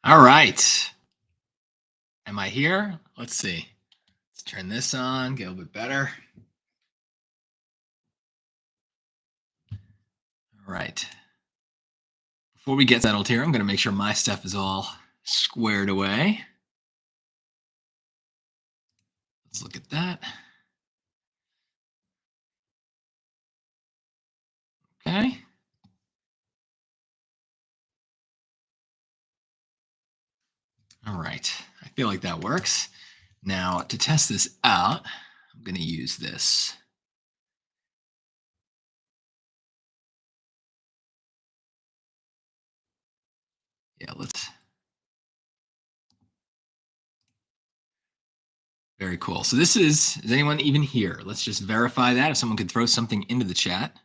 All right. Am I here? Let's see. Let's turn this on, get a little bit better. All right. Before we get settled here, I'm going to make sure my stuff is all squared away. Let's look at that. Okay. All right. I feel like that works. Now, to test this out, I'm going to use this. Yeah, let's. Very cool. So this is anyone even here? Let's just verify that. If someone could throw something into the chat,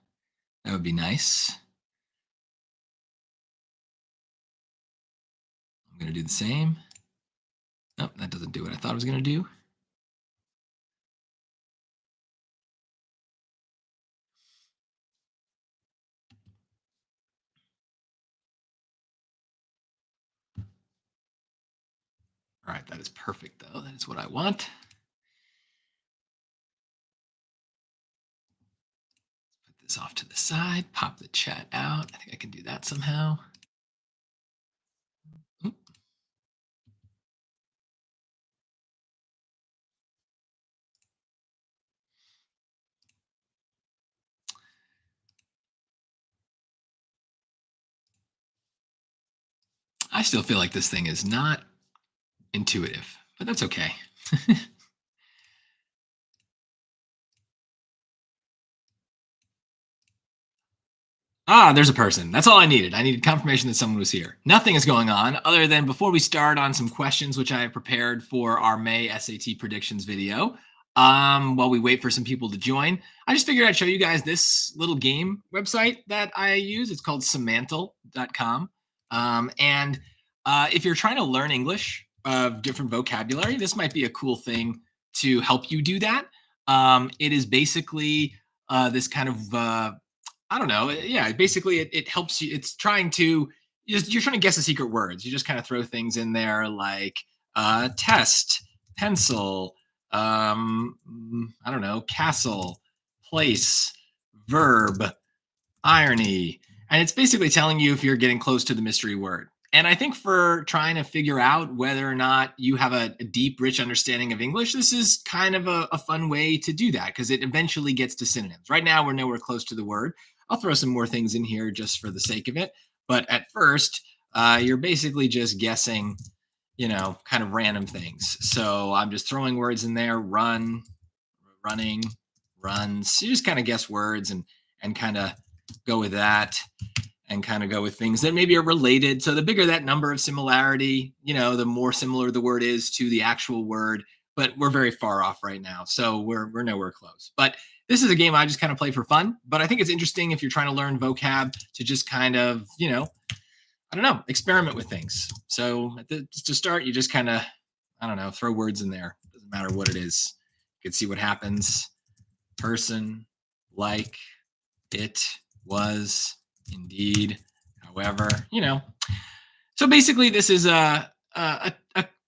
that would be nice. I'm going to do the same. Nope, that doesn't do what I thought it was going to do. All right, that is perfect, though. That is what I want. Put this off to the side, pop the chat out. I think I can do that somehow. Oop. I still feel like this thing is not intuitive, but that's okay. Ah, there's a person. That's all I needed. I needed confirmation that someone was here. Nothing is going on other than before we start on some questions, which I have prepared for our May SAT predictions video. While we wait for some people to join, I just figured I'd show you guys this little game website that I use. It's called Settele.com. If you're trying to learn English of different vocabulary, this might be a cool thing to help you do that. It is basically this kind of I don't know. Yeah, basically it helps you. It's trying to you're trying to guess the secret words. You just kind of throw things in there like test, pencil, I don't know, castle, place, verb, irony. And it's basically telling you if you're getting close to the mystery word. And I think for trying to figure out whether or not you have a deep, rich understanding of English, this is kind of a fun way to do that because it eventually gets to synonyms. Right now, we're nowhere close to the word. I'll throw some more things in here just for the sake of it. But at first, you're basically just guessing, kind of random things. So I'm just throwing words in there: run, running, runs. You just kind of guess words and kind of go with that and kind of go with things that maybe are related. So the bigger that number of similarity, the more similar the word is to the actual word. But we're very far off right now, so we're nowhere close. But this is a game I just kind of play for fun. But I think it's interesting if you're trying to learn vocab to just kind of, I don't know, experiment with things. So to start, you just kind of, I don't know, throw words in there. Doesn't matter what it is. You can see what happens. Person, like, it, was, indeed, however, So basically, this is a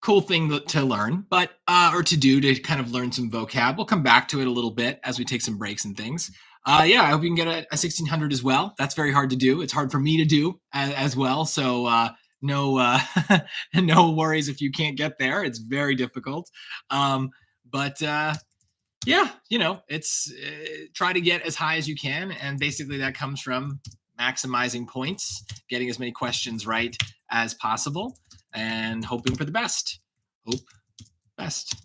cool thing to learn, but or to do to kind of learn some vocab. We'll come back to it a little bit as we take some breaks and things. Yeah, I hope you can get a 1600 as well. That's very hard to do. It's hard for me to do as well. So no no worries if you can't get there. It's very difficult. But yeah, it's try to get as high as you can, and basically that comes from maximizing points, getting as many questions right as possible, and hoping for the best. Hope best.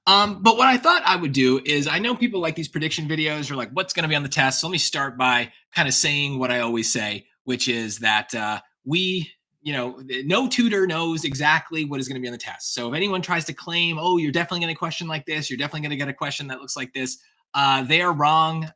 But what I thought I would do is, I know people like these prediction videos are like, what's going to be on the test? So let me start by kind of saying what I always say, which is that no tutor knows exactly what is going to be on the test. So if anyone tries to claim, oh, you're definitely going to get a question like this, you're definitely going to get a question that looks like this, they are wrong.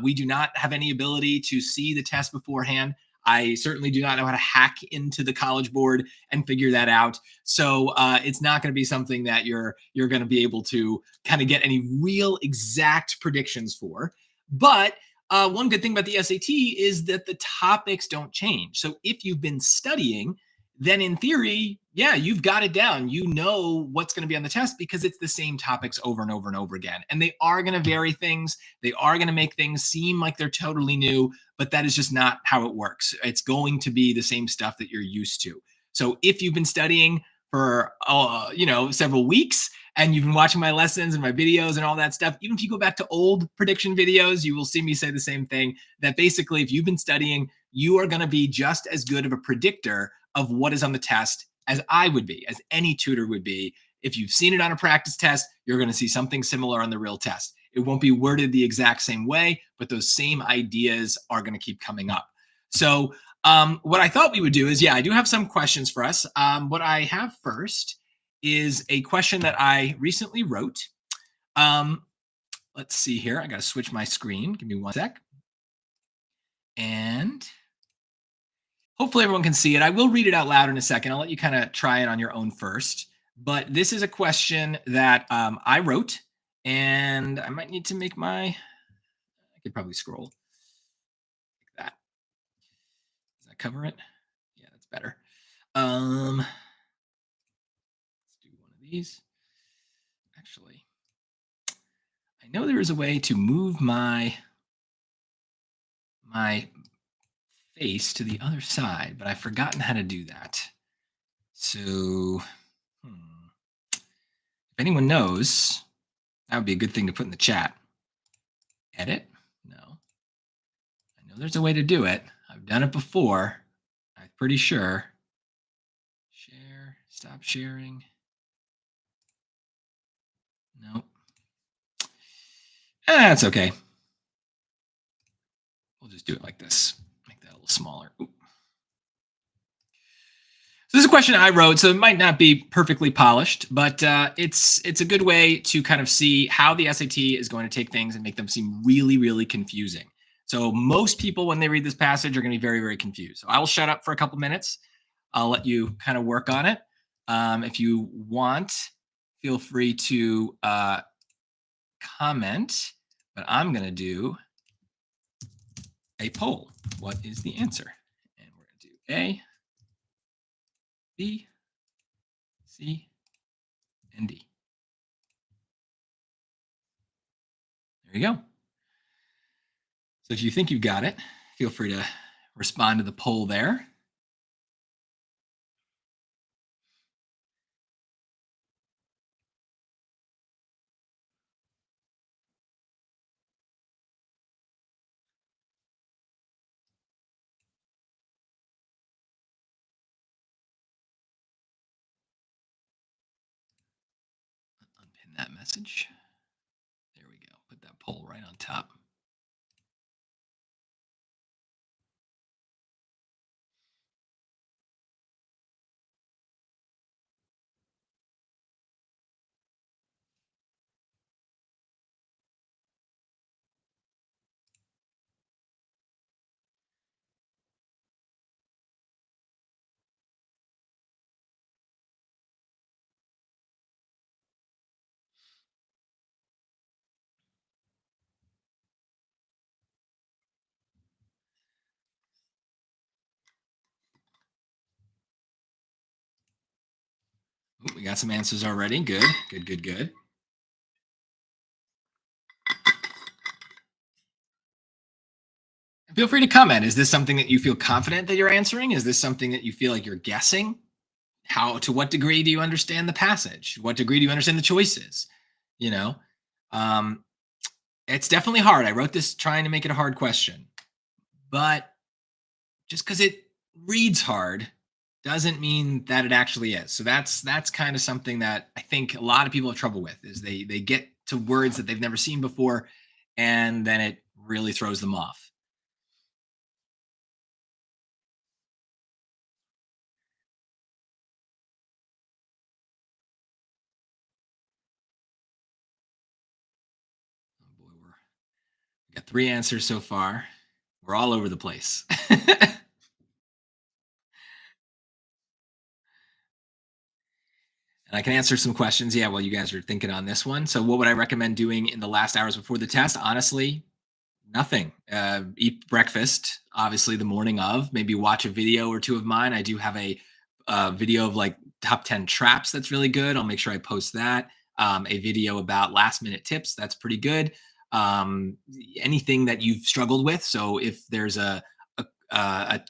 We do not have any ability to see the test beforehand. I certainly do not know how to hack into the College Board and figure that out. So it's not going to be something that you're going to be able to kind of get any real exact predictions for. But one good thing about the SAT is that the topics don't change. So if you've been studying, then in theory, yeah, you've got it down. You know what's going to be on the test because it's the same topics over and over and over again. And they are going to vary things. They are going to make things seem like they're totally new, but that is just not how it works. It's going to be the same stuff that you're used to. So if you've been studying for several weeks and you've been watching my lessons and my videos and all that stuff, even if you go back to old prediction videos, you will see me say the same thing, that basically if you've been studying, you are going to be just as good of a predictor of what is on the test as I would be, as any tutor would be. If you've seen it on a practice test, you're going to see something similar on the real test. It won't be worded the exact same way, but those same ideas are going to keep coming up. So what I thought we would do is, I do have some questions for us. What I have first is a question that I recently wrote. Let's see here. I got to switch my screen. Give me one sec. And hopefully everyone can see it. I will read it out loud in a second. I'll let you kind of try it on your own first. But this is a question that I wrote, and I might need to make I could probably scroll like that. Does that cover it? Yeah, that's better. Let's do one of these. Actually, I know there is a way to move my face to the other side, but I've forgotten how to do that. So, if anyone knows, that would be a good thing to put in the chat. Edit? No. I know there's a way to do it. I've done it before. I'm pretty sure. Share. Stop sharing. Nope. That's okay. We'll just do it like this. Make that a little smaller. Ooh. So this is a question I wrote, so it might not be perfectly polished, but it's a good way to kind of see how the SAT is going to take things and make them seem really, really confusing. So most people, when they read this passage, are going to be very, very confused. So I will shut up for a couple minutes. I'll let you kind of work on it. If you want, feel free to comment, but I'm going to do a poll. What is the answer? And we're going to do A, B, C, and D. There you go. So if you think you've got it, feel free to respond to the poll there. Unpin that message. There we go. Put that poll right on top. Ooh, we got some answers already. Good, good, good, good. Feel free to comment. Is this something that you feel confident that you're answering? Is this something that you feel like you're guessing? To what degree do you understand the passage? What degree do you understand the choices? It's definitely hard. I wrote this trying to make it a hard question, but just because it reads hard doesn't mean that it actually is. So that's kind of something that I think a lot of people have trouble with, is they get to words that they've never seen before, and then it really throws them off. Oh boy, we got 3 answers so far. We're all over the place. And I can answer some questions, while you guys are thinking on this one. So what would I recommend doing in the last hours before the test? Honestly, nothing. Eat breakfast, obviously the morning of. Maybe watch a video or two of mine. I do have a a video of like top 10 traps that's really good. I'll make sure I post that. A video about last minute tips that's pretty good. Um, Anything that you've struggled with. So if there's a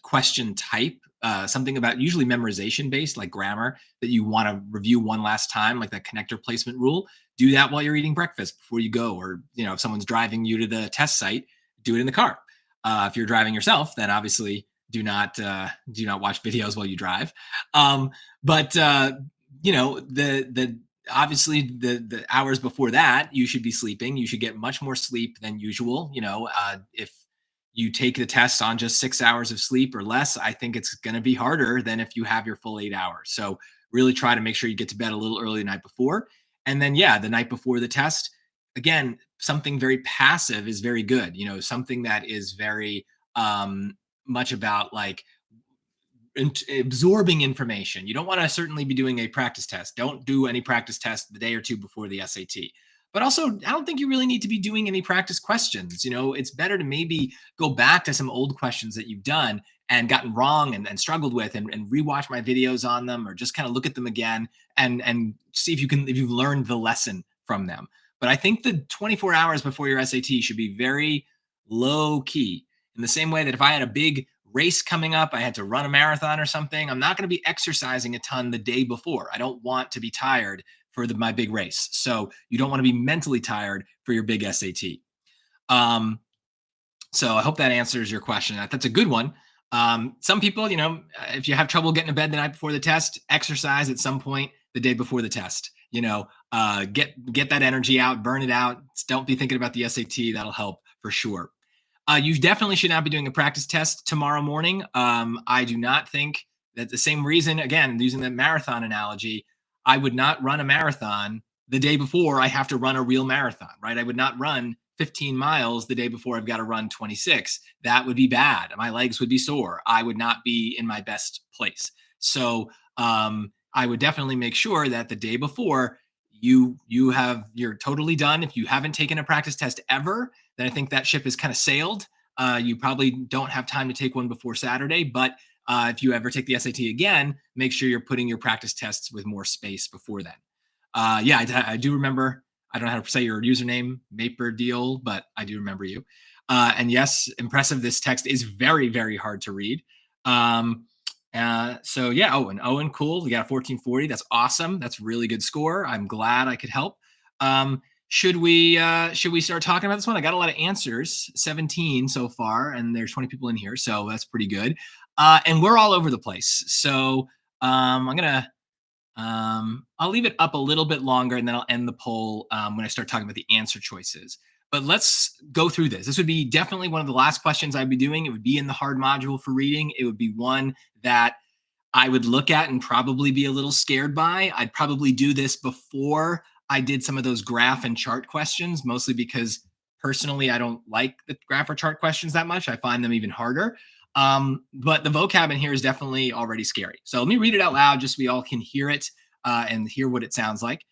question type, something about usually memorization based, like grammar, that you want to review one last time, like that connector placement rule, do that while you're eating breakfast before you go. Or, if someone's driving you to the test site, do it in the car. If you're driving yourself, then obviously do not watch videos while you drive. But the obviously the hours before that you should be sleeping. You should get much more sleep than usual. If you take the test on just 6 hours of sleep or less, I think it's going to be harder than if you have your full 8 hours. So really try to make sure you get to bed a little early the night before. And then, yeah, the night before the test, again, something very passive is very good. Something that is very much about like absorbing information. You don't want to certainly be doing a practice test. Don't do any practice test the day or two before the SAT. But also, I don't think you really need to be doing any practice questions. It's better to maybe go back to some old questions that you've done and gotten wrong and struggled with and rewatch my videos on them, or just kind of look at them again and see if you've learned the lesson from them. But I think the 24 hours before your SAT should be very low key, in the same way that if I had a big race coming up, I had to run a marathon or something, I'm not going to be exercising a ton the day before. I don't want to be tired for my big race. So you don't want to be mentally tired for your big SAT. So I hope that answers your question. That's a good one. Some people, if you have trouble getting to bed the night before the test, exercise at some point the day before the test. Get that energy out, burn it out. Don't be thinking about the SAT. That'll help for sure. You definitely should not be doing a practice test tomorrow morning. I do not think that the same reason, again, using the marathon analogy, I would not run a marathon the day before I have to run a real marathon, right? I would not run 15 miles the day before I've got to run 26. That would be bad. My legs would be sore. I would not be in my best place. So I would definitely make sure that the day before you're totally done. If you haven't taken a practice test ever, then I think that ship has kind of sailed. You probably don't have time to take one before Saturday, but if you ever take the SAT again, make sure you're putting your practice tests with more space before then. I do remember. I don't know how to say your username, Maper Deal, but I do remember you. And yes, impressive. This text is very, very hard to read. So yeah, Owen, cool. We got a 1440. That's awesome. That's really good score. I'm glad I could help. Should we start talking about this one? I got a lot of answers, 17 so far, and there's 20 people in here, so that's pretty good. And we're all over the place. So I'll leave it up a little bit longer, and then I'll end the poll when I start talking about the answer choices. But let's go through this. This would be definitely one of the last questions I'd be doing. It would be in the hard module for reading. It would be one that I would look at and probably be a little scared by. I'd probably do this before I did some of those graph and chart questions, mostly because personally, I don't like the graph or chart questions that much. I find them even harder. But the vocab in here is definitely already scary. So let me read it out loud just so we all can hear it and hear what it sounds like.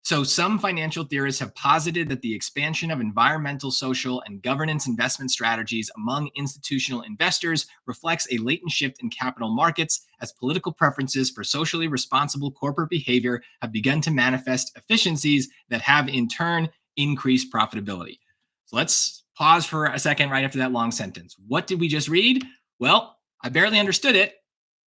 So some financial theorists have posited that the expansion of environmental, social, and governance investment strategies among institutional investors reflects a latent shift in capital markets as political preferences for socially responsible corporate behavior have begun to manifest efficiencies that have in turn increased profitability. So let's pause for a second right after that long sentence. What did we just read? Well, I barely understood it,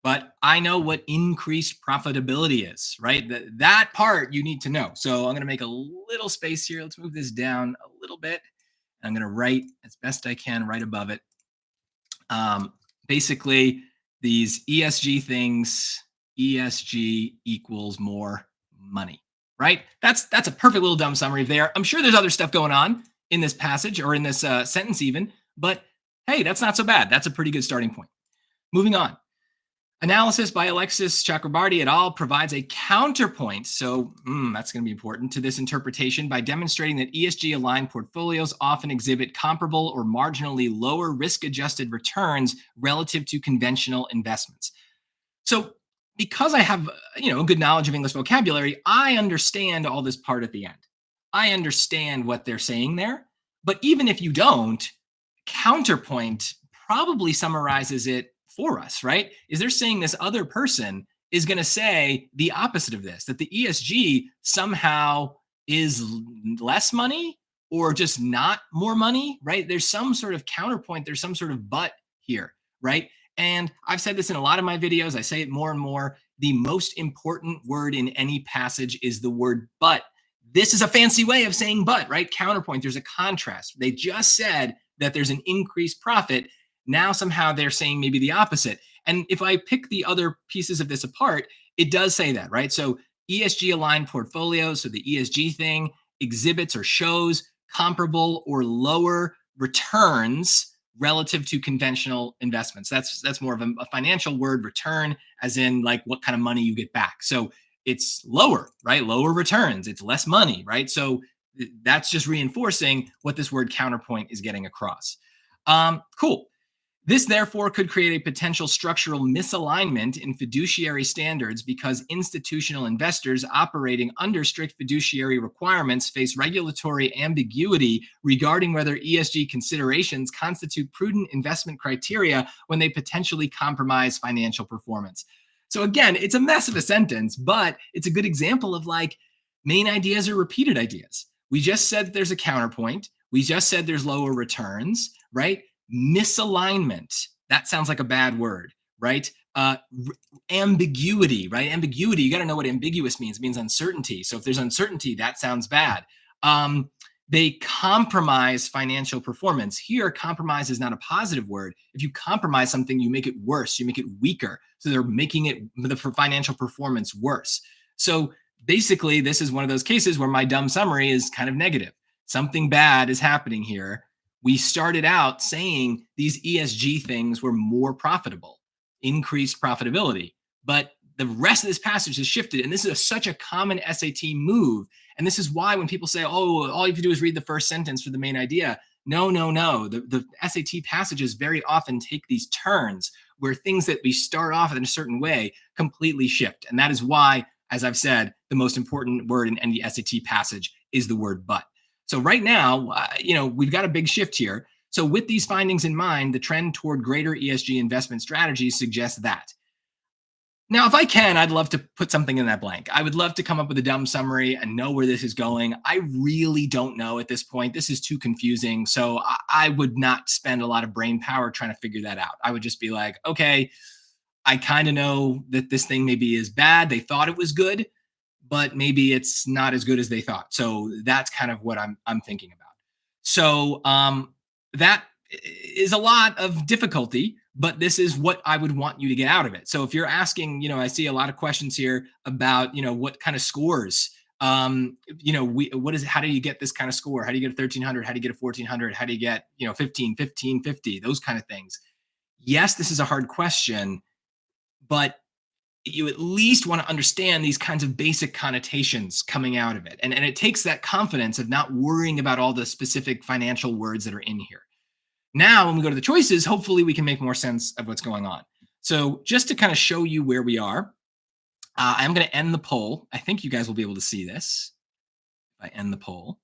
but I know what increased profitability is, right? That part you need to know. So I'm going to make a little space here. Let's move this down a little bit. I'm going to write as best I can right above it. Basically, these ESG things, ESG equals more money, right? That's a perfect little dumb summary there. I'm sure there's other stuff going on in this passage or in this sentence even, but hey, that's not so bad. That's a pretty good starting point. Moving on. Analysis by Alexis Chakrabarty et al. Provides a counterpoint, so that's going to be important, to this interpretation by demonstrating that ESG-aligned portfolios often exhibit comparable or marginally lower risk-adjusted returns relative to conventional investments. So because I have a good knowledge of English vocabulary, I understand all this part at the end. I understand what they're saying there, but even if you don't, counterpoint probably summarizes it for us, right? Is they're saying this other person is going to say the opposite of this, that the ESG somehow is less money or just not more money, right? There's some sort of counterpoint, there's some sort of but here, right? And I've said this in a lot of my videos, I say it more and more. The most important word in any passage is the word but. This is a fancy way of saying but, right? Counterpoint, there's a contrast. They just said that there's an increased profit. Now somehow they're saying maybe the opposite. And if I pick the other pieces of this apart, it does say that, right? So ESG aligned portfolios, so the ESG thing, exhibits or shows comparable or lower returns relative to conventional investments. That's more of a financial word, return, as in like what kind of money you get back. So it's lower, right? Lower returns, it's less money, right? So that's just reinforcing what this word counterpoint is getting across. Cool. This, therefore, could create a potential structural misalignment in fiduciary standards because institutional investors operating under strict fiduciary requirements face regulatory ambiguity regarding whether ESG considerations constitute prudent investment criteria when they potentially compromise financial performance. So again, it's a mess of a sentence, but it's a good example of like main ideas or repeated ideas. We just said that there's a counterpoint. We just said there's lower returns, right? Misalignment. That sounds like a bad word, right? Ambiguity, right? Ambiguity, you got to know what ambiguous means. It means uncertainty. So if there's uncertainty, that sounds bad. They compromise financial performance. Here, compromise is not a positive word. If you compromise something, you make it worse, you make it weaker. So they're making it the financial performance worse. So basically, this is one of those cases where my dumb summary is kind of negative. Something bad is happening here. We started out saying these ESG things were more profitable, increased profitability, but the rest of this passage has shifted. And this is such a common SAT move. And this is why when people say, oh, all you have to do is read the first sentence for the main idea. No. The SAT passages very often take these turns where things that we start off in a certain way completely shift. And that is why, as I've said, the most important word in any SAT passage is the word but. So right now, we've got a big shift here. So with these findings in mind, the trend toward greater ESG investment strategies suggests that. Now, if I can, I'd love to put something in that blank. I would love to come up with a dumb summary and know where this is going. I really don't know at this point. This is too confusing. So I would not spend a lot of brain power trying to figure that out. I would just be like, okay, I kind of know that this thing maybe is bad. They thought it was good, but maybe it's not as good as they thought. So that's kind of what I'm thinking about. So that is a lot of difficulty, but this is what I would want you to get out of it. So if you're asking, I see a lot of questions here about, what kind of scores, how do you get this kind of score? How do you get a 1300? How do you get a 1400? How do you get, 1550, those kind of things. Yes, this is a hard question, but you at least want to understand these kinds of basic connotations coming out of it. And it takes that confidence of not worrying about all the specific financial words that are in here. Now, when we go to the choices, hopefully we can make more sense of what's going on. So just to kind of show you where we are, I'm going to end the poll. I think you guys will be able to see this if I end the poll.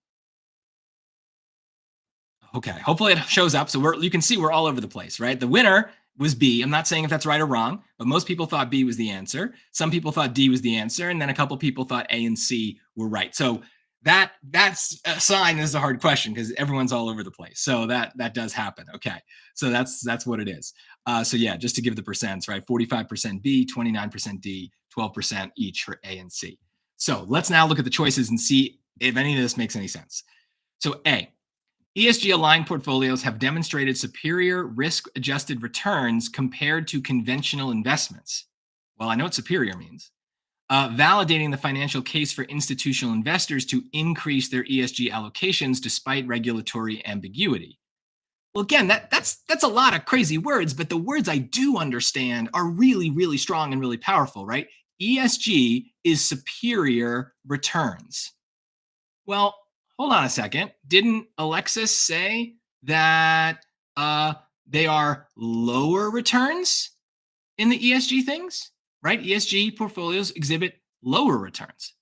Okay, hopefully it shows up. So you can see we're all over the place, right? The winner was B. I'm not saying if that's right or wrong, but most people thought B was the answer. Some people thought D was the answer, and then a couple people thought A and C were right. So that's a sign this is a hard question because everyone's all over the place. So that does happen. Okay, so that's what it is. So yeah, just to give the percents, right? 45% B, 29% D, 12% each for A and C. So let's now look at the choices and see if any of this makes any sense. So A, ESG aligned portfolios have demonstrated superior risk-adjusted returns compared to conventional investments. Well, I know what superior means. Validating the financial case for institutional investors to increase their ESG allocations despite regulatory ambiguity. Well, again, that's a lot of crazy words, but the words I do understand are really, really strong and really powerful, right? ESG is superior returns. Well, hold on a second. Didn't Alexis say that they are lower returns in the ESG things? Right? ESG portfolios exhibit lower returns.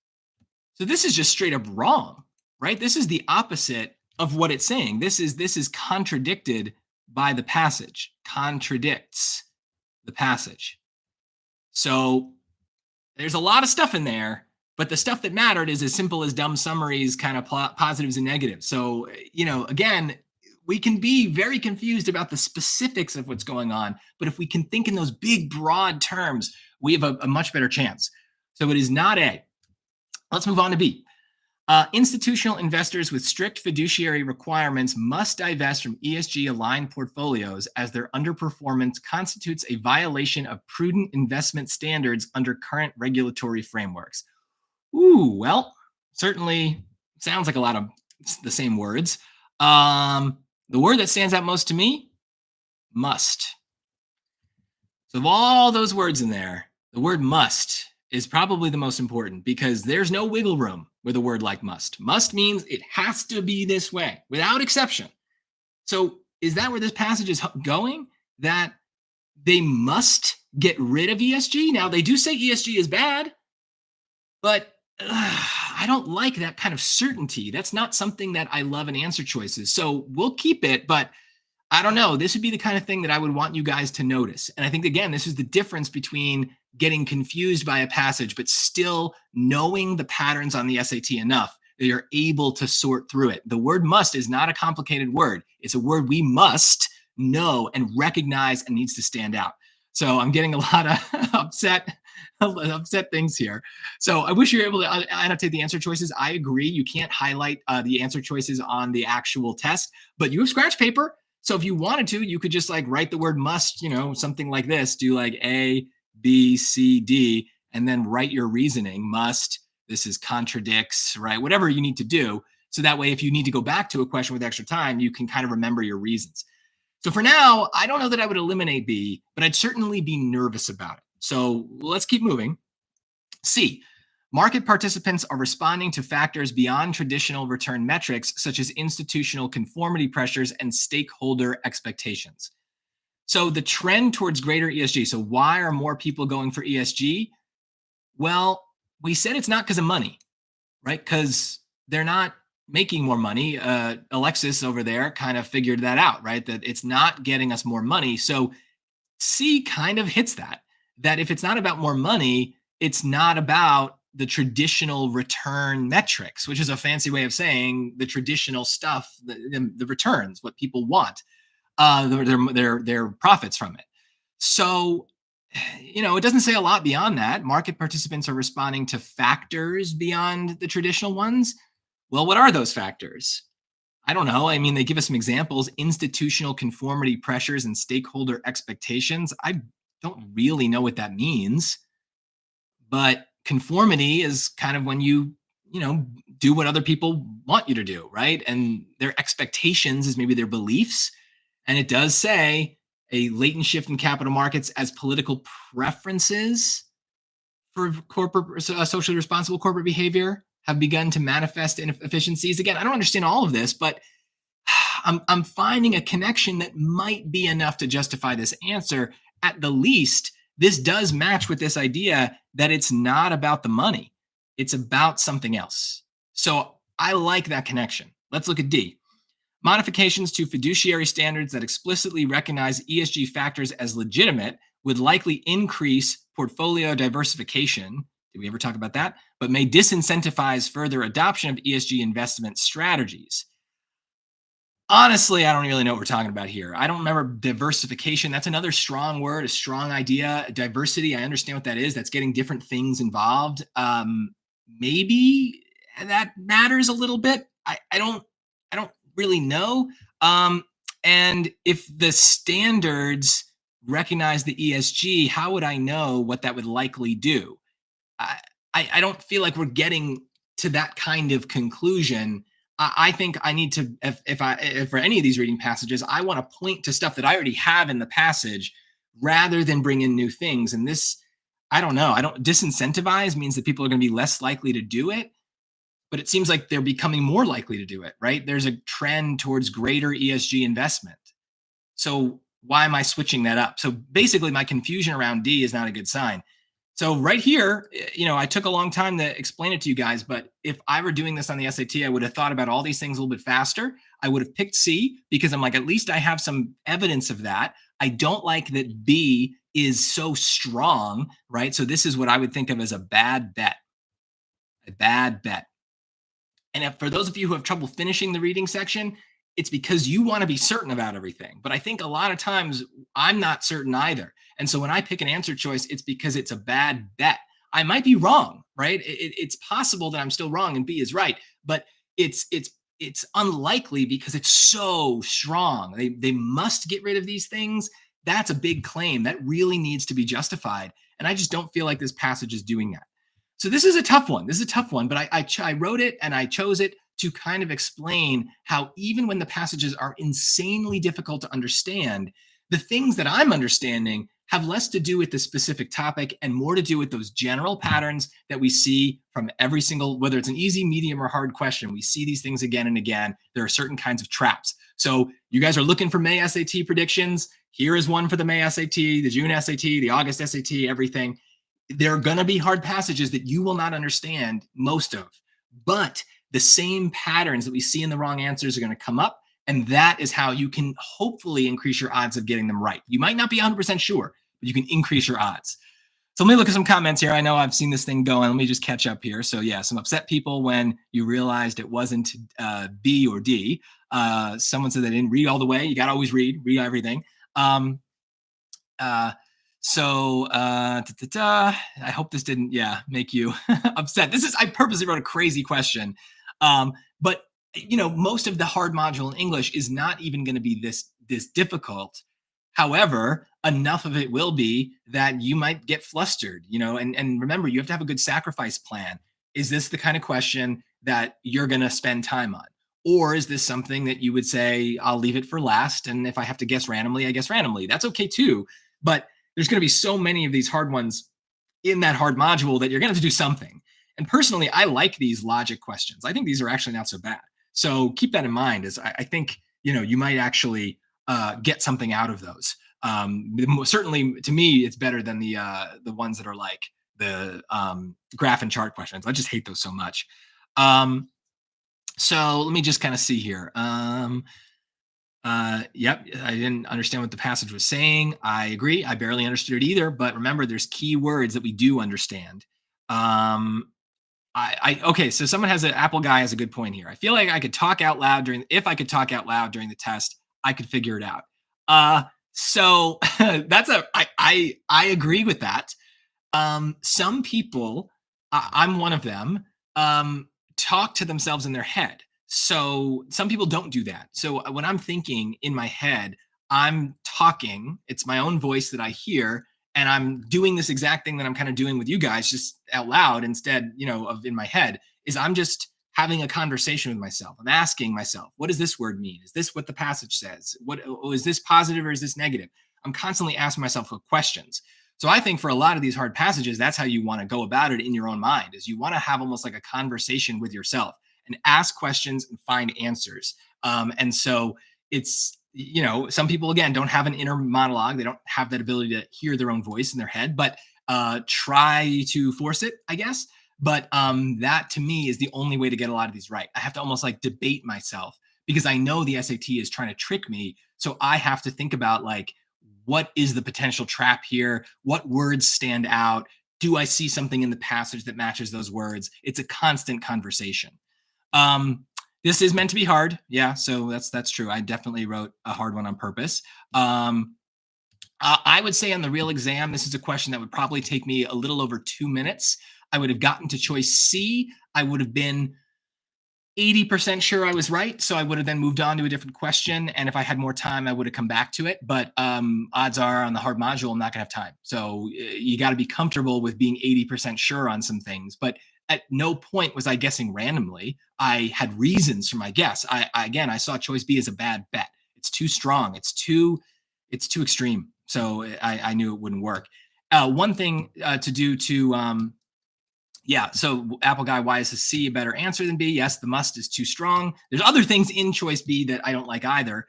So this is just straight up wrong, right? This is the opposite of what it's saying. This is contradicted by the passage, contradicts the passage. So There's a lot of stuff in there, but the stuff that mattered is as simple as dumb summaries, kind of positives and negatives. So, again, we can be very confused about the specifics of what's going on, but if we can think in those big, broad terms, we have a much better chance. So it is not A. Let's move on to B. Institutional investors with strict fiduciary requirements must divest from ESG-aligned portfolios as their underperformance constitutes a violation of prudent investment standards under current regulatory frameworks. Ooh, well, certainly sounds like a lot of the same words. The word that stands out most to me, must. So of all those words in there, the word must is probably the most important because there's no wiggle room with a word like must. Must means it has to be this way without exception. So is that where this passage is going? That they must get rid of ESG? Now, they do say ESG is bad, but I don't like that kind of certainty. That's not something that I love in answer choices. So we'll keep it, but I don't know. This would be the kind of thing that I would want you guys to notice. And I think, again, this is the difference between getting confused by a passage, but still knowing the patterns on the SAT enough that you're able to sort through it. The word must is not a complicated word. It's a word we must know and recognize and needs to stand out. So I'm getting a lot of upset things here. So I wish you were able to annotate the answer choices. I agree. You can't highlight the answer choices on the actual test, but you have scratch paper. So if you wanted to, you could just like write the word must, something like this, do like A, B, C, D, and then write your reasoning. Must, this is contradicts, right? Whatever you need to do. So that way, if you need to go back to a question with extra time, you can kind of remember your reasons. So for now, I don't know that I would eliminate B, but I'd certainly be nervous about it. So let's keep moving. C, market participants are responding to factors beyond traditional return metrics, such as institutional conformity pressures and stakeholder expectations. So the trend towards greater ESG. So why are more people going for ESG? Well, we said it's not because of money, right? Because they're not making more money. Alexis over there kind of figured that out, right? That it's not getting us more money. So C kind of hits that if it's not about more money, it's not about the traditional return metrics, which is a fancy way of saying the traditional stuff, the returns, what people want, their profits from it. So, it doesn't say a lot beyond that. Market participants are responding to factors beyond the traditional ones. Well, what are those factors? I don't know. I mean, they give us some examples: institutional conformity pressures and stakeholder expectations. I don't really know what that means, but conformity is kind of when you do what other people want you to do, right? And their expectations is maybe their beliefs. And it does say a latent shift in capital markets as political preferences for corporate socially responsible corporate behavior have begun to manifest inefficiencies. Again, I don't understand all of this, but I'm finding a connection that might be enough to justify this answer. At the least, this does match with this idea that it's not about the money. It's about something else. So I like that connection. Let's look at D. Modifications to fiduciary standards that explicitly recognize ESG factors as legitimate would likely increase portfolio diversification. Did we ever talk about that? But may disincentivize further adoption of ESG investment strategies. Honestly, I don't really know what we're talking about here. I don't remember diversification. That's another strong word, a strong idea. Diversity, I understand what that is. That's getting different things involved. Maybe that matters a little bit. I don't really know. And if the standards recognize the ESG, how would I know what that would likely do? I don't feel like we're getting to that kind of conclusion. I think I need to, if for any of these reading passages, I want to point to stuff that I already have in the passage rather than bring in new things. And this, I don't know. Disincentivize means that people are going to be less likely to do it, but it seems like they're becoming more likely to do it, right? There's a trend towards greater ESG investment. So why am I switching that up? So basically my confusion around D is not a good sign. So right here, I took a long time to explain it to you guys, but if I were doing this on the SAT, I would have thought about all these things a little bit faster. I would have picked C because I'm like, at least I have some evidence of that. I don't like that B is so strong, right? So this is what I would think of as a bad bet. A bad bet. And if, for those of you who have trouble finishing the reading section, it's because you want to be certain about everything. But I think a lot of times I'm not certain either. And so when I pick an answer choice, it's because it's a bad bet. I might be wrong, right? It's possible that I'm still wrong and B is right, but it's unlikely because it's so strong. They must get rid of these things. That's a big claim that really needs to be justified. And I just don't feel like this passage is doing that. So this is a tough one. This is a tough one, but I wrote it and I chose it to kind of explain how even when the passages are insanely difficult to understand, the things that I'm understanding have less to do with the specific topic and more to do with those general patterns that we see from every single, whether it's an easy, medium, or hard question. We see these things again and again. There are certain kinds of traps. So you guys are looking for May SAT predictions. Here is one for the May SAT, the June SAT, the August SAT, everything. There are going to be hard passages that you will not understand most of, but the same patterns that we see in the wrong answers are going to come up. And that is how you can hopefully increase your odds of getting them right. You might not be 100% sure, but you can increase your odds. So let me look at some comments here. I know I've seen this thing going. Let me just catch up here. So yeah, some upset people when you realized it wasn't B or D. Someone said they didn't read all the way. You got to always read everything. I hope this didn't, make you upset. I purposely wrote a crazy question. But most of the hard module in English is not even going to be this difficult. However, enough of it will be that you might get flustered, and remember, you have to have a good sacrifice plan. Is this the kind of question that you're going to spend time on? Or is this something that you would say, I'll leave it for last, and if I have to guess randomly, I guess randomly. That's okay too. But there's going to be so many of these hard ones in that hard module that you're going to have to do something. And personally, I like these logic questions. I think these are actually not so bad. So keep that in mind, as I think, you might actually get something out of those. Certainly to me, it's better than the ones that are like the graph and chart questions. I just hate those so much. So let me just kind of see here. Yep, I didn't understand what the passage was saying. I agree. I barely understood it either. But remember, there's key words that we do understand. Okay, so someone Apple guy has a good point here. I feel like I could talk out loud if I could talk out loud during the test, I could figure it out. So I agree with that. Some people, I'm one of them, talk to themselves in their head. So some people don't do that. So when I'm thinking in my head, I'm talking, it's my own voice that I hear, and I'm doing this exact thing that I'm kind of doing with you guys, just out loud instead, of in my head, is I'm just having a conversation with myself. I'm asking myself, what does this word mean? Is this what the passage says? Is this positive or is this negative? I'm constantly asking myself questions. So I think for a lot of these hard passages, that's how you want to go about it in your own mind, is you want to have almost like a conversation with yourself and ask questions and find answers. And so it's, some people, again, don't have an inner monologue. They don't have that ability to hear their own voice in their head, but try to force it, I guess. But that to me is the only way to get a lot of these right. I have to almost like debate myself because I know the SAT is trying to trick me. So I have to think about like, what is the potential trap here? What words stand out? Do I see something in the passage that matches those words? It's a constant conversation. This is meant to be hard. Yeah, so that's true. I definitely wrote a hard one on purpose. I would say on the real exam, this is a question that would probably take me a little over 2 minutes. I would have gotten to choice C. I would have been 80% sure I was right. So I would have then moved on to a different question. And if I had more time, I would have come back to it. But odds are on the hard module, I'm not going to have time. So you got to be comfortable with being 80% sure on some things. But at no point was I guessing randomly. I had reasons for my guess. I saw choice B as a bad bet. It's too strong. It's too extreme. So I knew it wouldn't work. One thing to do to so Apple guy, why is a C a better answer than B? Yes, the must is too strong. There's other things in choice B that I don't like either.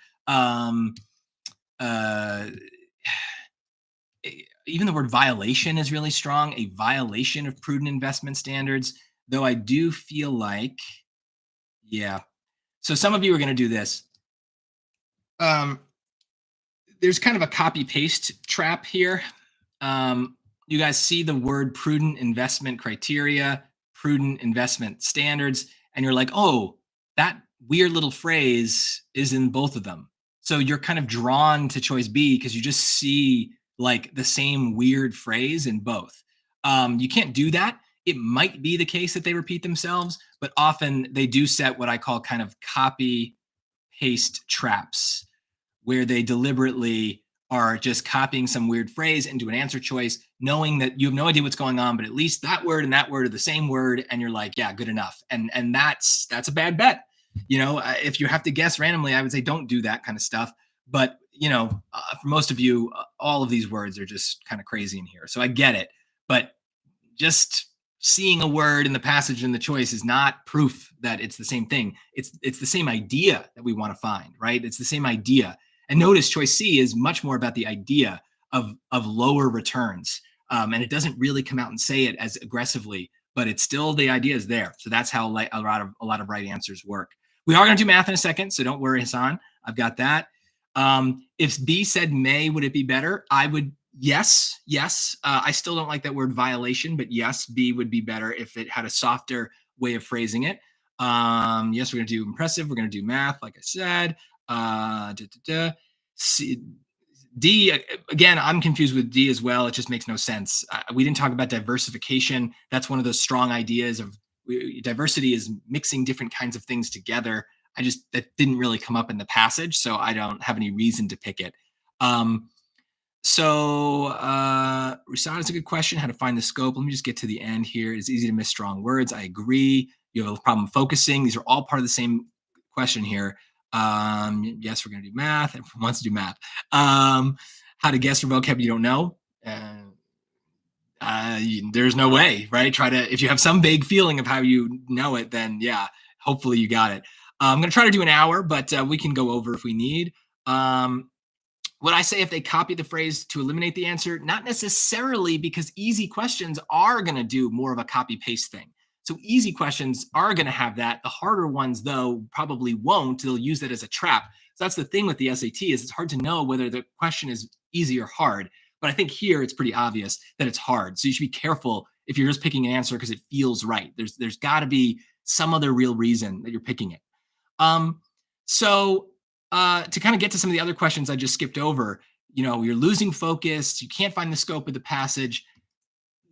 Even the word violation is really strong, a violation of prudent investment standards, though I do feel like, So some of you are going to do this. There's kind of a copy paste trap here. you guys see the word prudent investment criteria, prudent investment standards, and you're like, oh, that weird little phrase is in both of them. So you're kind of drawn to choice B because you just see like the same weird phrase in both. You can't do that. It might be the case that they repeat themselves, but often they do set what I call kind of copy paste traps where they deliberately are just copying some weird phrase into an answer choice, knowing that you have no idea what's going on, but at least that word and that word are the same word, and you're like, yeah, good enough. And that's a bad bet. If you have to guess randomly, I would say don't do that kind of stuff. But for most of you, all of these words are just kind of crazy in here, so I get it. But just seeing a word in the passage and the choice is not proof that it's the same thing. It's the same idea that we want to find, right? It's the same idea. And notice choice C is much more about the idea of lower returns. And it doesn't really come out and say it as aggressively, but it's still the idea is there. So that's how a lot of right answers work. We are going to do math in a second, so don't worry, Hassan. I've got that. If B said may, would it be better? I would. Yes. I still don't like that word violation, but yes, B would be better if it had a softer way of phrasing it. Yes, we're going to do impressive. We're going to do math, like I said. C, D, again, I'm confused with D as well. It just makes no sense. We didn't talk about diversification. That's one of those strong ideas of diversity is mixing different kinds of things together. That didn't really come up in the passage, so I don't have any reason to pick it. Rusad is a good question. How to find the scope. Let me just get to the end here. It's easy to miss strong words. I agree. You have a problem focusing. These are all part of the same question here. Yes, we're going to do math. Everyone wants to do math. How to guess for vocab you don't know. There's no way, right? If you have some vague feeling of how you know it, then yeah, hopefully you got it. I'm going to try to do an hour, but we can go over if we need. Would I say if they copy the phrase to eliminate the answer? Not necessarily, because easy questions are going to do more of a copy paste thing. So easy questions are going to have that. The harder ones, though, probably won't. They'll use that as a trap. So that's the thing with the SAT is it's hard to know whether the question is easy or hard. But I think here it's pretty obvious that it's hard. So you should be careful if you're just picking an answer because it feels right. There's got to be some other real reason that you're picking it. To kind of get to some of the other questions I just skipped over, you're losing focus. You can't find the scope of the passage.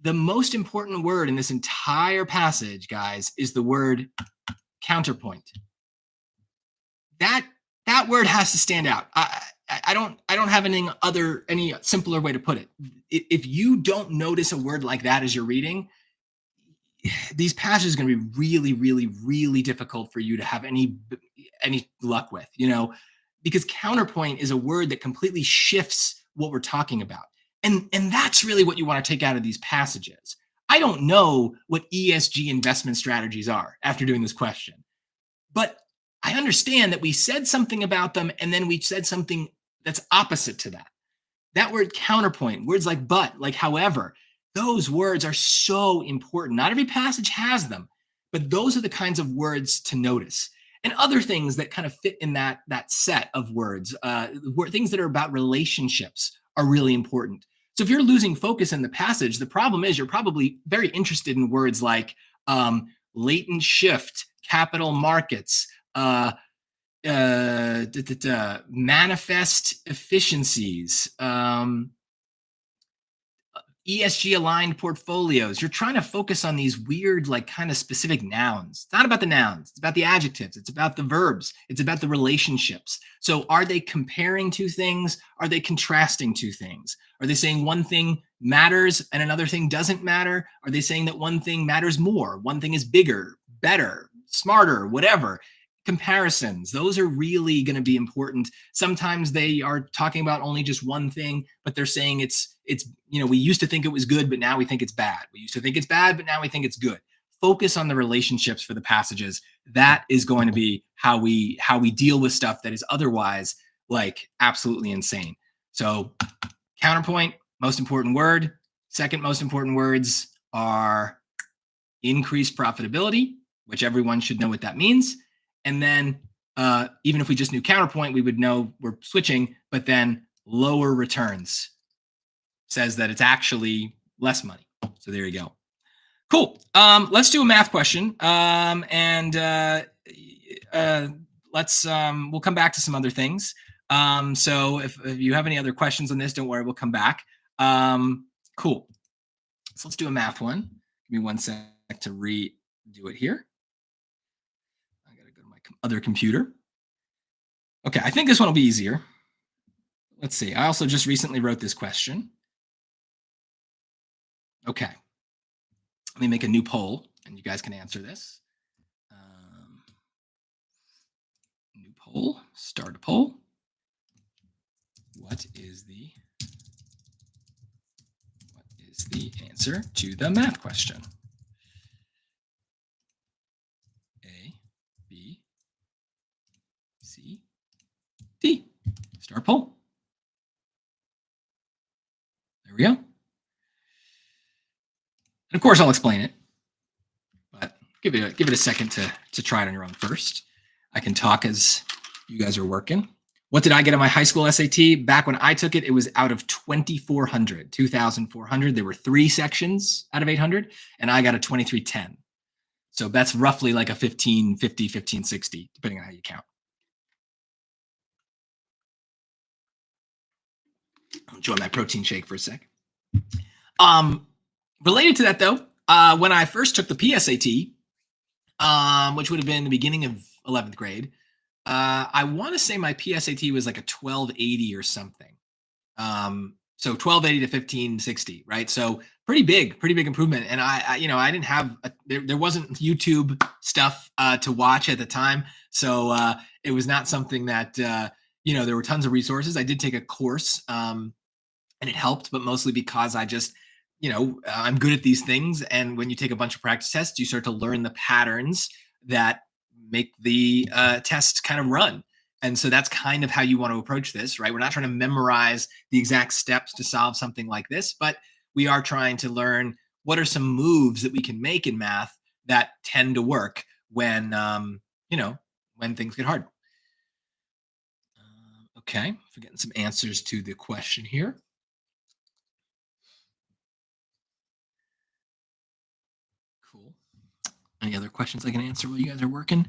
The most important word in this entire passage, guys, is the word counterpoint. That word has to stand out. I don't have any simpler way to put it. If you don't notice a word like that as you're reading, these passages are going to be really, really, really difficult for you to have any luck with, because counterpoint is a word that completely shifts what we're talking about. And that's really what you want to take out of these passages. I don't know what ESG investment strategies are after doing this question, but I understand that we said something about them and then we said something that's opposite to that. That word counterpoint, words like but, like however, those words are so important. Not every passage has them, but those are the kinds of words to notice. And other things that kind of fit in that set of words, things that are about relationships are really important. So if you're losing focus in the passage, the problem is you're probably very interested in words like latent shift, capital markets, manifest efficiencies, ESG aligned portfolios. You're trying to focus on these weird, like kind of specific nouns. It's not about the nouns. It's about the adjectives. It's about the verbs. It's about the relationships. So are they comparing two things? Are they contrasting two things? Are they saying one thing matters and another thing doesn't matter? Are they saying that one thing matters more? One thing is bigger, better, smarter, whatever. Comparisons, those are really going to be important. Sometimes they are talking about only just one thing, but they're saying it's we used to think it was good, but now we think it's bad. We used to think it's bad, but now we think it's good. Focus on the relationships for the passages. That is going to be how we deal with stuff that is otherwise like absolutely insane. So counterpoint, most important word. Second most important words are increased profitability, which everyone should know what that means. And then even if we just knew counterpoint, we would know we're switching, but then lower returns. says that it's actually less money. So there you go. Cool. Let's do a math question. Let's we'll come back to some other things. So if you have any other questions on this, don't worry, we'll come back. Cool. So let's do a math one. Give me 1 sec to redo it here. I gotta go to my other computer. Okay, I think this one will be easier. Let's see. I also just recently wrote this question. Okay. Let me make a new poll, and you guys can answer this. New poll, start a poll. What is the answer to the math question? A, B, C, D. Start poll. There we go. And of course, I'll explain it, but give it a second to try it on your own first. I can talk as you guys are working. What did I get on my high school SAT? Back when I took it, it was out of 2,400. There were 3 sections out of 800, and I got a 2310. So that's roughly like a 1550, 1560, depending on how you count. I'll enjoy my protein shake for a sec. Related to that, though, when I first took the PSAT, which would have been the beginning of 11th grade, I want to say my PSAT was like a 1280 or something. So 1280 to 1560, right? So pretty big improvement. And I didn't have there wasn't YouTube stuff to watch at the time, so it was not something that there were tons of resources. I did take a course, and it helped, but mostly because I just I'm good at these things, and when you take a bunch of practice tests, you start to learn the patterns that make the test kind of run. And so that's kind of how you want to approach this, right? We're not trying to memorize the exact steps to solve something like this, but we are trying to learn what are some moves that we can make in math that tend to work when things get hard. Okay, we're getting some answers to the question here. Cool. Any other questions I can answer while you guys are working?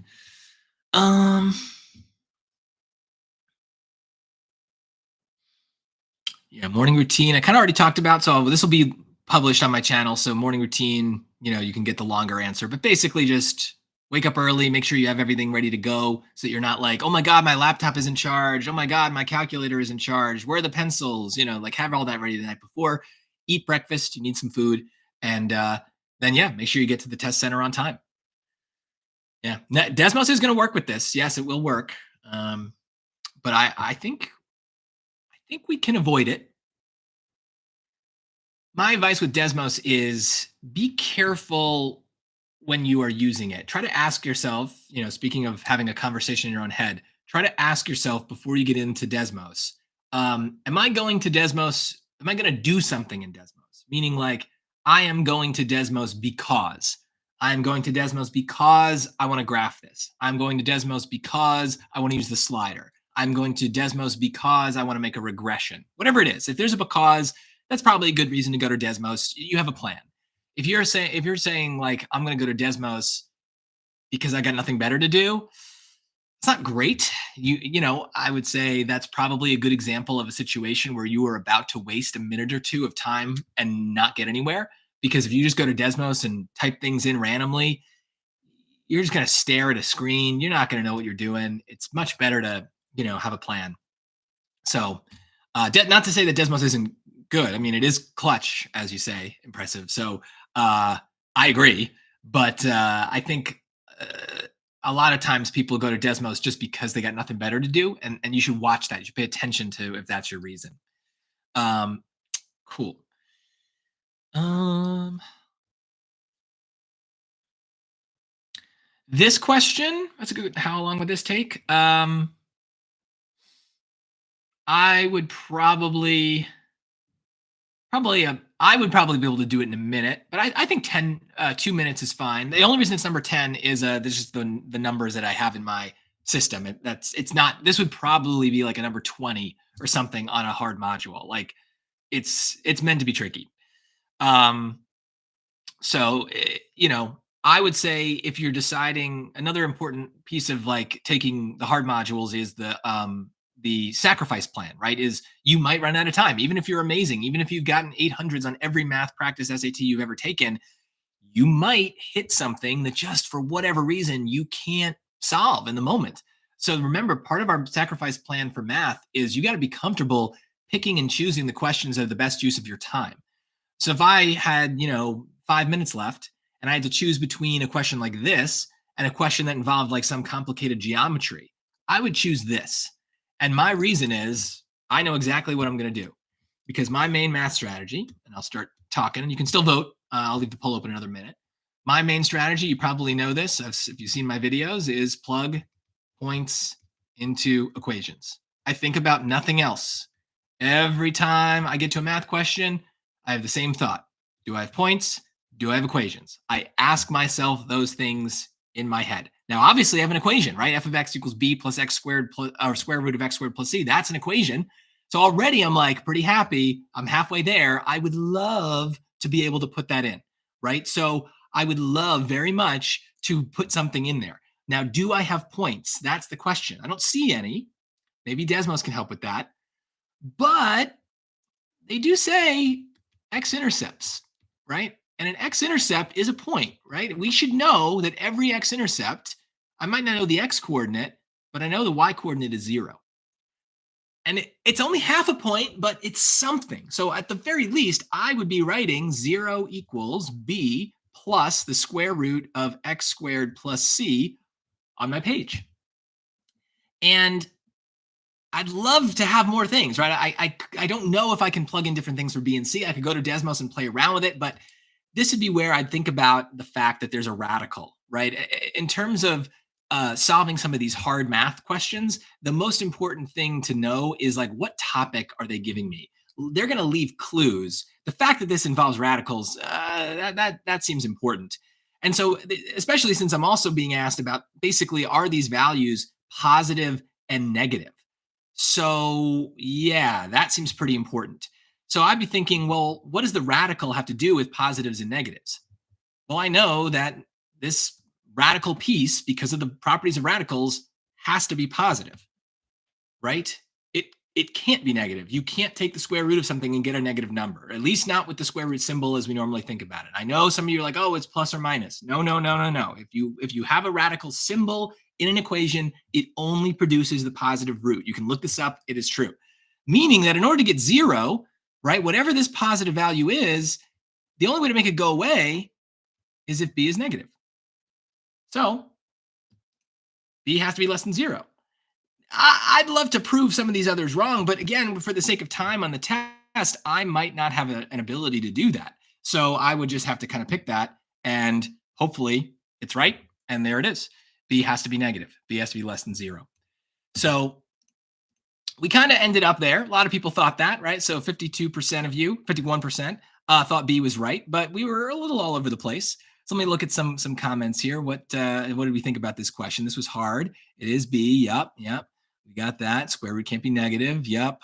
Yeah, morning routine. I kind of already talked about, so this will be published on my channel. So morning routine, you can get the longer answer, but basically just wake up early, make sure you have everything ready to go so that you're not like, oh my God, my laptop is in charge. Oh my God, my calculator is in charge. Where are the pencils? Like have all that ready the night before. Eat breakfast. You need some food. And then, make sure you get to the test center on time. Yeah, Desmos is going to work with this. Yes, it will work. But I think we can avoid it. My advice with Desmos is be careful when you are using it. Try to ask yourself, speaking of having a conversation in your own head, try to ask yourself before you get into Desmos, am I going to Desmos? Am I going to do something in Desmos? Meaning like, I am going to Desmos because I'm going to Desmos because I want to graph this. I'm going to Desmos because I want to use the slider. I'm going to Desmos because I want to make a regression. Whatever it is, if there's a because, that's probably a good reason to go to Desmos. You have a plan. If you're saying like, I'm going to go to Desmos because I got nothing better to do, it's not great. I would say that's probably a good example of a situation where you are about to waste a minute or two of time and not get anywhere. Because if you just go to Desmos and type things in randomly, you're just going to stare at a screen. You're not going to know what you're doing. It's much better to, have a plan. So not to say that Desmos isn't good. I mean, it is clutch, as you say, impressive. So I agree. But I think a lot of times people go to Desmos just because they got nothing better to do. And you should watch that. You should pay attention to if that's your reason. Cool. This question, that's a good, how long would this take? I would probably I would probably be able to do it in a minute, but I think 2 minutes is fine. The only reason it's number 10 is this is the numbers that I have in my system. It's not, this would probably be like a number 20 or something on a hard module. Like it's meant to be tricky. Um, I would say if you're deciding, another important piece of like taking the hard modules is the sacrifice plan, right? Is you might run out of time, even if you're amazing, even if you've gotten 800s on every math practice SAT you've ever taken, you might hit something that just for whatever reason you can't solve in the moment. So remember, part of our sacrifice plan for math is you got to be comfortable picking and choosing the questions that are the best use of your time. So if I had, 5 minutes left and I had to choose between a question like this and a question that involved like some complicated geometry, I would choose this. And my reason is I know exactly what I'm going to do because my main math strategy, and I'll start talking and you can still vote. I'll leave the poll open another minute. My main strategy, you probably know this if you've seen my videos, is plug points into equations. I think about nothing else. Every time I get to a math question, I have the same thought. Do I have points? Do I have equations? I ask myself those things in my head. Now, obviously, I have an equation, right? F of x equals b plus x squared plus, or square root of x squared plus c. That's an equation. So already I'm like pretty happy. I'm halfway there. I would love to be able to put that in, right? So I would love very much to put something in there. Now, do I have points? That's the question. I don't see any. Maybe Desmos can help with that. But they do say x-intercepts, right? And an x-intercept is a point, right? We should know that every x-intercept, I might not know the x-coordinate, but I know the y-coordinate is 0. And it's only half a point, but it's something. So at the very least, I would be writing 0 equals b plus the square root of x squared plus c on my page. And I'd love to have more things, right? I don't know if I can plug in different things for B and C. I could go to Desmos and play around with it, but this would be where I'd think about the fact that there's a radical, right? In terms of solving some of these hard math questions, the most important thing to know is like, what topic are they giving me? They're going to leave clues. The fact that this involves radicals, that seems important. And so, especially since I'm also being asked about basically, are these values positive and negative? So yeah, that seems pretty important. So I'd be thinking, well, what does the radical have to do with positives and negatives? Well, I know that this radical piece, because of the properties of radicals, has to be positive, right? It can't be negative. You can't take the square root of something and get a negative number, at least not with the square root symbol as we normally think about it. I know some of you are like, oh, it's plus or minus. No, no, no, no, no. If you have a radical symbol in an equation, it only produces the positive root. You can look this up. It is true. Meaning that in order to get 0, right, whatever this positive value is, the only way to make it go away is if b is negative. So b has to be less than 0. I'd love to prove some of these others wrong, but again, for the sake of time on the test, I might not have an ability to do that. So I would just have to kind of pick that, and hopefully it's right. And there it is. B has to be negative. B has to be less than 0. So we kind of ended up there. A lot of people thought that, right? So 52% of you, 51% thought B was right, but we were a little all over the place. So let me look at some comments here. What did we think about this question? This was hard. It is B. Yep. We got that. Square root can't be negative. Yep.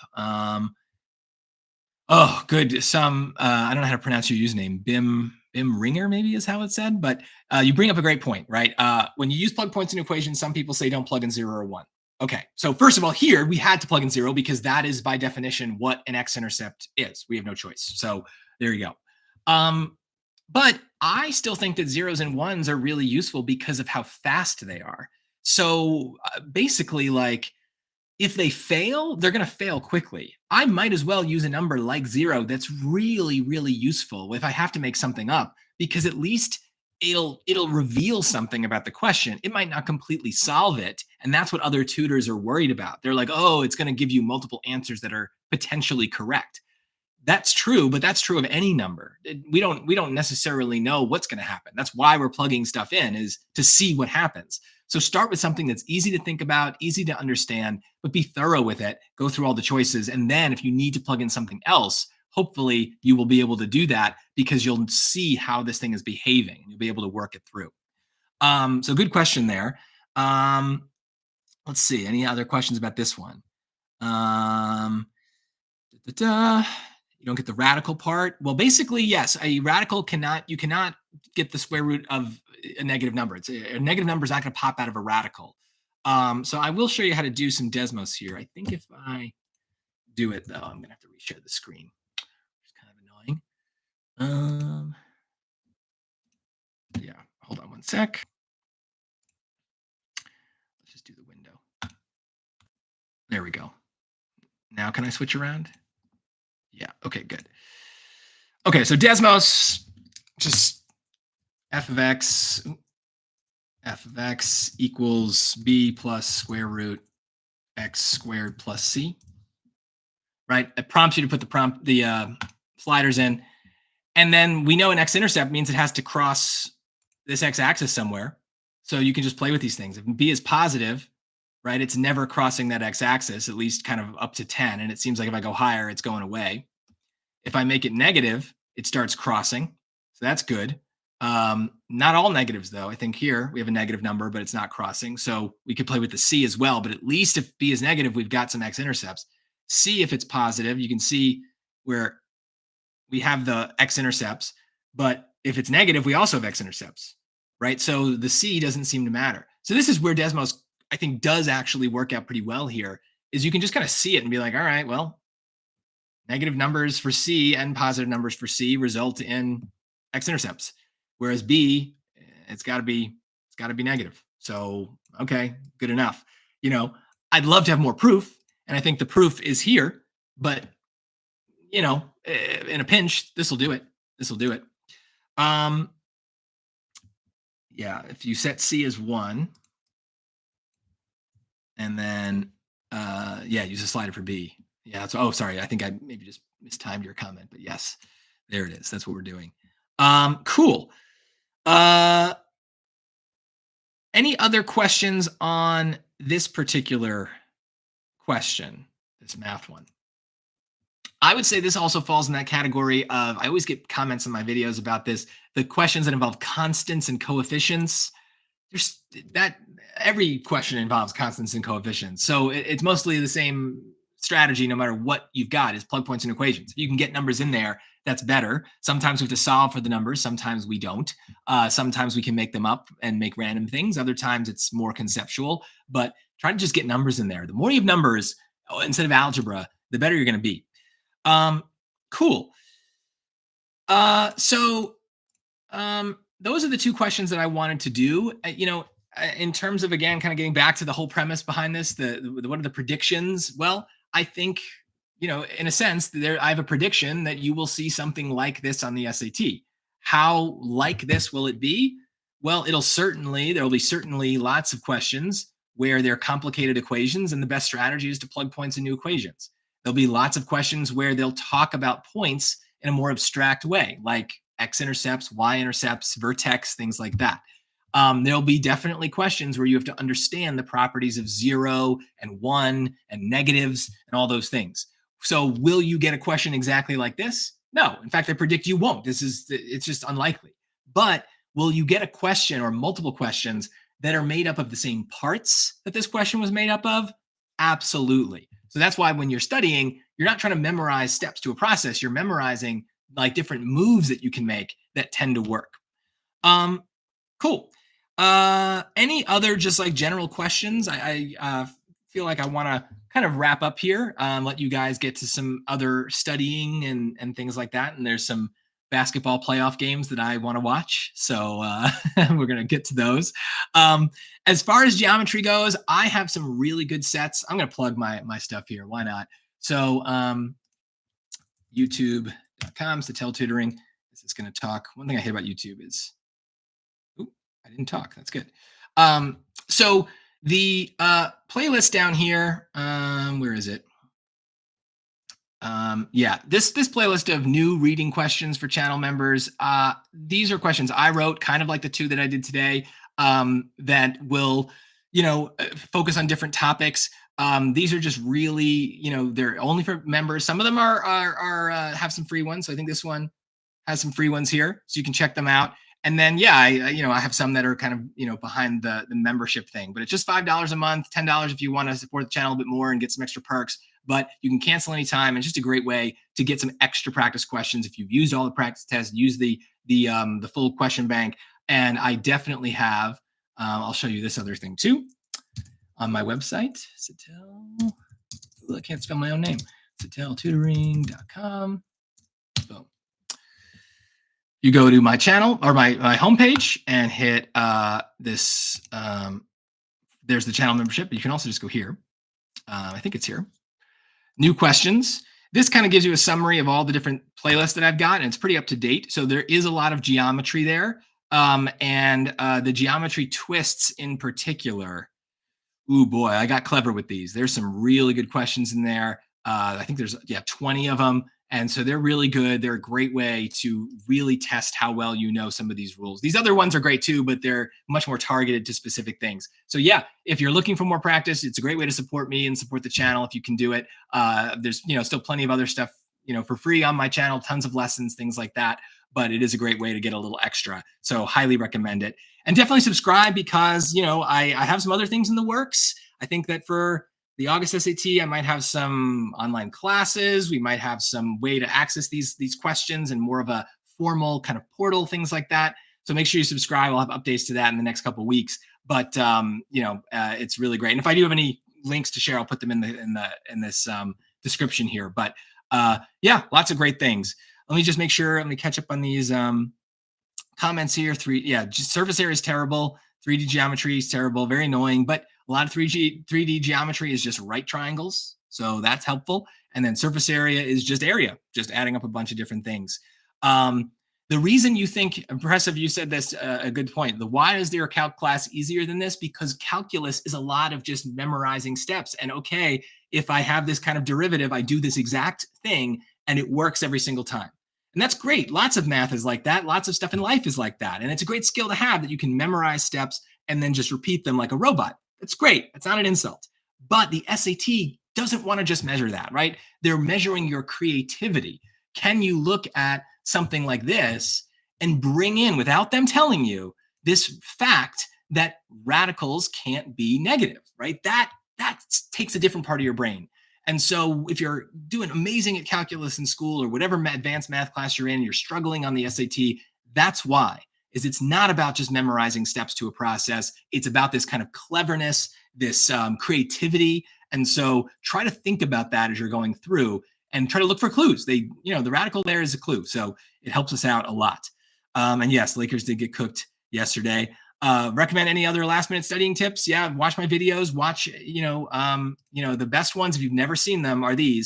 Oh, good. Some I don't know how to pronounce your username. Bim Ringer maybe is how it's said, but you bring up a great point, right? When you use plug points in equations, some people say don't plug in 0 or 1. Okay, so first of all, here we had to plug in 0 because that is by definition what an x-intercept is. We have no choice. So there you go. But I still think that 0s and 1s are really useful because of how fast they are. So basically, like, if they fail, they're going to fail quickly. I might as well use a number like 0 that's really, really useful if I have to make something up, because at least it'll reveal something about the question. It might not completely solve it. And that's what other tutors are worried about. They're like, oh, it's going to give you multiple answers that are potentially correct. That's true, but that's true of any number. We don't necessarily know what's going to happen. That's why we're plugging stuff in, is to see what happens. So start with something that's easy to think about, easy to understand, but be thorough with it. Go through all the choices. And then if you need to plug in something else, hopefully you will be able to do that because you'll see how this thing is behaving. You'll be able to work it through. So good question there. Let's see. Any other questions about this one? You don't get the radical part. Well, basically, yes, a radical you cannot get the square root of a negative number. A negative number is not going to pop out of a radical. So I will show you how to do some Desmos here. I think if I do it though, I'm going to have to reshare the screen. It's kind of annoying. Yeah, hold on one sec. Let's just do the window. There we go. Now can I switch around? Yeah, okay, good. Okay, so Desmos, just f of x equals b plus square root x squared plus c, right? It prompts you to put the sliders in. And then we know an x-intercept means it has to cross this x-axis somewhere. So you can just play with these things. If b is positive, right, it's never crossing that x-axis, at least kind of up to 10. And it seems like if I go higher, it's going away. If I make it negative, it starts crossing. So that's good. Not all negatives, though. I think here we have a negative number, but it's not crossing. So we could play with the c as well. But at least if b is negative, we've got some x-intercepts. C, if it's positive, you can see where we have the x-intercepts. But if it's negative, we also have x-intercepts, right? So the c doesn't seem to matter. So this is where Desmos, I think, does actually work out pretty well here, is you can just kind of see it and be like, all right, well, negative numbers for C and positive numbers for C result in x-intercepts. Whereas B, it's got to be negative. So, okay, good enough. You know, I'd love to have more proof, and I think the proof is here, but you know, in a pinch, this will do it. This will do it. Yeah, if you set C as 1, and then yeah, use a slider for B. Yeah, so, oh, sorry, I think I maybe just mistimed your comment, but yes, there it is. That's what we're doing. Cool. Any other questions on this particular question, this math one? I would say this also falls in that category of, I always get comments in my videos about this, the questions that involve constants and coefficients. There's that, every question involves constants and coefficients. So it's mostly the same strategy no matter what you've got, is plug points and equations. If you can get numbers in there, that's better. Sometimes we have to solve for the numbers. Sometimes we don't. Sometimes we can make them up and make random things. Other times it's more conceptual, but try to just get numbers in there. The more you have numbers instead of algebra, the better you're going to be. Cool. So those are the two questions that I wanted to do. You know, in terms of, again, kind of getting back to the whole premise behind this, what are the predictions? Well, I think, you know, in a sense, I have a prediction that you will see something like this on the SAT. How like this will it be? Well, there will be certainly lots of questions where they're complicated equations, and the best strategy is to plug points in new equations. There'll be lots of questions where they'll talk about points in a more abstract way, like x-intercepts, y-intercepts, vertex, things like that. There'll be definitely questions where you have to understand the properties of 0 and 1 and negatives and all those things. So will you get a question exactly like this? No. In fact, I predict you won't. It's just unlikely. But will you get a question or multiple questions that are made up of the same parts that this question was made up of? Absolutely. So that's why when you're studying, you're not trying to memorize steps to a process. You're memorizing like different moves that you can make that tend to work. Cool. Any other just like general questions? I feel like I want to kind of wrap up here, let you guys get to some other studying and things like that. And there's some basketball playoff games that I want to watch. So we're going to get to those. As far as geometry goes, I have some really good sets. I'm going to plug my stuff here. Why not? So youtube.com, Settele Tutoring. This is going to talk. One thing I hate about YouTube is, I didn't talk. That's good. So the playlist down here, where is it? Yeah, this playlist of new reading questions for channel members. These are questions I wrote, kind of like the two that I did today, that will, you know, focus on different topics. These are just really, you know, they're only for members. Some of them are have some free ones. So I think this one has some free ones here, so you can check them out. And then, yeah, I have some that are kind of, you know, behind the membership thing, but it's just $5 a month, $10 if you want to support the channel a bit more and get some extra perks. but you can cancel anytime. And just a great way to get some extra practice questions. If you've used all the practice tests, use the full question bank. And I definitely have, I'll show you this other thing too on my website, Settele. I can't spell my own name. SetteleTutoring.com. Boom. You go to my channel or my homepage and hit this. There's the channel membership. You can also just go here. I think it's here. New questions. This kind of gives you a summary of all the different playlists that I've got, and it's pretty up to date. So there is a lot of geometry there. And the geometry twists in particular. Ooh, boy, I got clever with these. There's some really good questions in there. I think there's 20 of them. And so they're really good. They're a great way to really test how well you know some of these rules. These other ones are great too, but they're much more targeted to specific things. So yeah, if you're looking for more practice, it's a great way to support me and support the channel if you can do it. There's still plenty of other stuff for free on my channel, tons of lessons, things like that. But it is a great way to get a little extra. So highly recommend it. And definitely subscribe because, I have some other things in the works. I think that for the August SAT, I might have some online classes. We might have some way to access these questions and more of a formal kind of portal, things like that. So make sure you subscribe. I'll have updates to that in the next couple of weeks. But it's really great. And if I do have any links to share, I'll put them in this description here. But yeah, lots of great things. Let me just make sure. Let me catch up on these comments here. Just surface area is terrible. 3D geometry is terrible. Very annoying. But a lot of 3D geometry is just right triangles. So that's helpful. And then surface area is just area, just adding up a bunch of different things. The reason you think, Impressive, you said this, a good point. Why is there a calc class easier than this? Because calculus is a lot of just memorizing steps. And okay, if I have this kind of derivative, I do this exact thing and it works every single time. And that's great. Lots of math is like that. Lots of stuff in life is like that. And it's a great skill to have that you can memorize steps and then just repeat them like a robot. That's great. That's not an insult. But the SAT doesn't want to just measure that, right? They're measuring your creativity. Can you look at something like this and bring in, without them telling you, this fact that radicals can't be negative, right? That takes a different part of your brain. And so if you're doing amazing at calculus in school or whatever advanced math class you're in, you're struggling on the SAT, that's why. It's not about just memorizing steps to a process. It's about this kind of cleverness, this creativity. And so try to think about that as you're going through and try to look for clues. The radical there is a clue. So it helps us out a lot. And yes, Lakers did get cooked yesterday. Recommend any other last minute studying tips? Yeah, watch my videos. Watch, the best ones, if you've never seen them, are the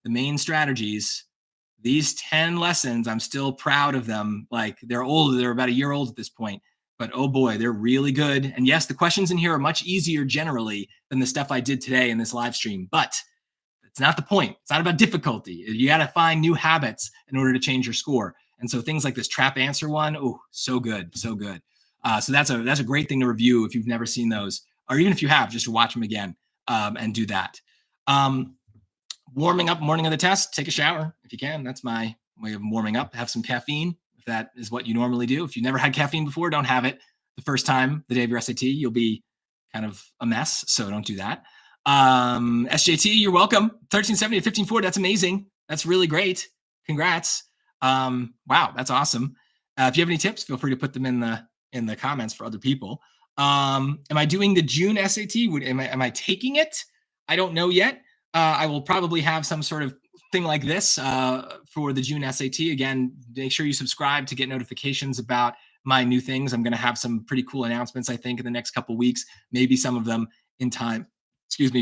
main strategies. These 10 lessons, I'm still proud of them. Like they're old, they're about a year old at this point, but oh boy, they're really good. And yes, the questions in here are much easier generally than the stuff I did today in this live stream, but it's not the point. It's not about difficulty. You got to find new habits in order to change your score. And so things like this trap answer one, oh, so good, so good. So that's a great thing to review if you've never seen those, or even if you have, just to watch them again and do that. Warming up morning of the test, take a shower if you can. That's my way of warming up. Have some caffeine if that is what you normally do. If you've never had caffeine before, don't have it the first time, the day of your SAT. You'll be kind of a mess, so don't do that. SJT, you're welcome. 1370 to 1540, that's amazing. That's really great. Congrats. Wow, that's awesome. If you have any tips, feel free to put them in the comments for other people. Am I doing the June SAT? Am I taking it? I don't know yet. I will probably have some sort of thing like this for the June SAT. Again, make sure you subscribe to get notifications about my new things. I'm going to have some pretty cool announcements, I think, in the next couple of weeks, maybe some of them in time,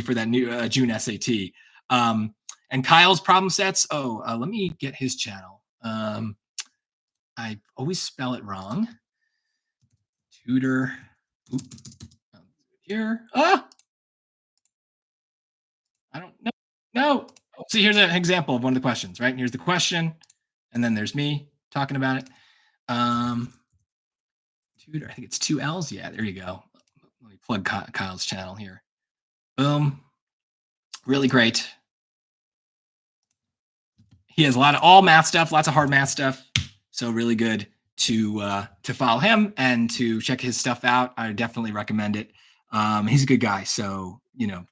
for that new June SAT. And Kyle's problem sets. Let me get his channel. I always spell it wrong. Tutor. Here. I don't know. No. See, here's an example of one of the questions, right? Here's the question, and then there's me talking about it. Tutor, I think it's 2 L's. Yeah, there you go. Let me plug Kyle's channel here. Boom. Really great. He has all math stuff, lots of hard math stuff. So really good to follow him and to check his stuff out. I definitely recommend it. He's a good guy, so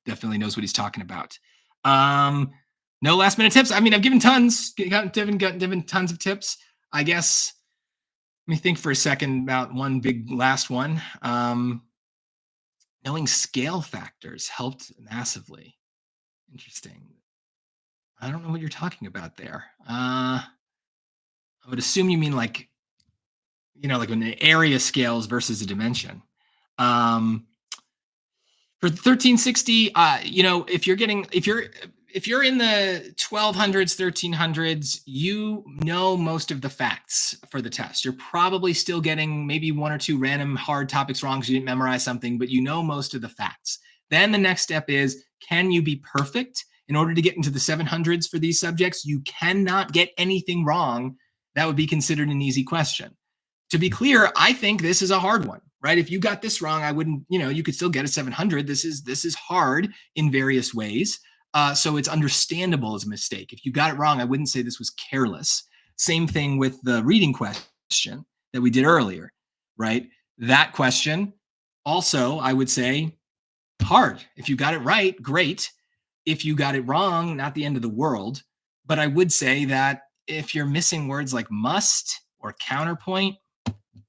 definitely knows what he's talking about. Um, no last minute tips. I mean, I've given tons, given tons of tips. I guess. Let me think for a second about one big last one. Knowing scale factors helped massively. Interesting. I don't know what you're talking about there. I would assume you mean like, like when the area scales versus a dimension. Um, for 1360, if you're in the 1200s, 1300s, you know most of the facts for the test. You're probably still getting maybe one or two random hard topics wrong because you didn't memorize something, but you know most of the facts. Then the next step is, can you be perfect? In order to get into the 700s for these subjects, you cannot get anything wrong. That would be considered an easy question. To be clear, I think this is a hard one, right? If you got this wrong, I wouldn't, you could still get a 700. This is hard in various ways. So it's understandable as a mistake. If you got it wrong, I wouldn't say this was careless. Same thing with the reading question that we did earlier, right? That question also, I would say, hard. If you got it right, great. If you got it wrong, not the end of the world. But I would say that if you're missing words like must or counterpoint,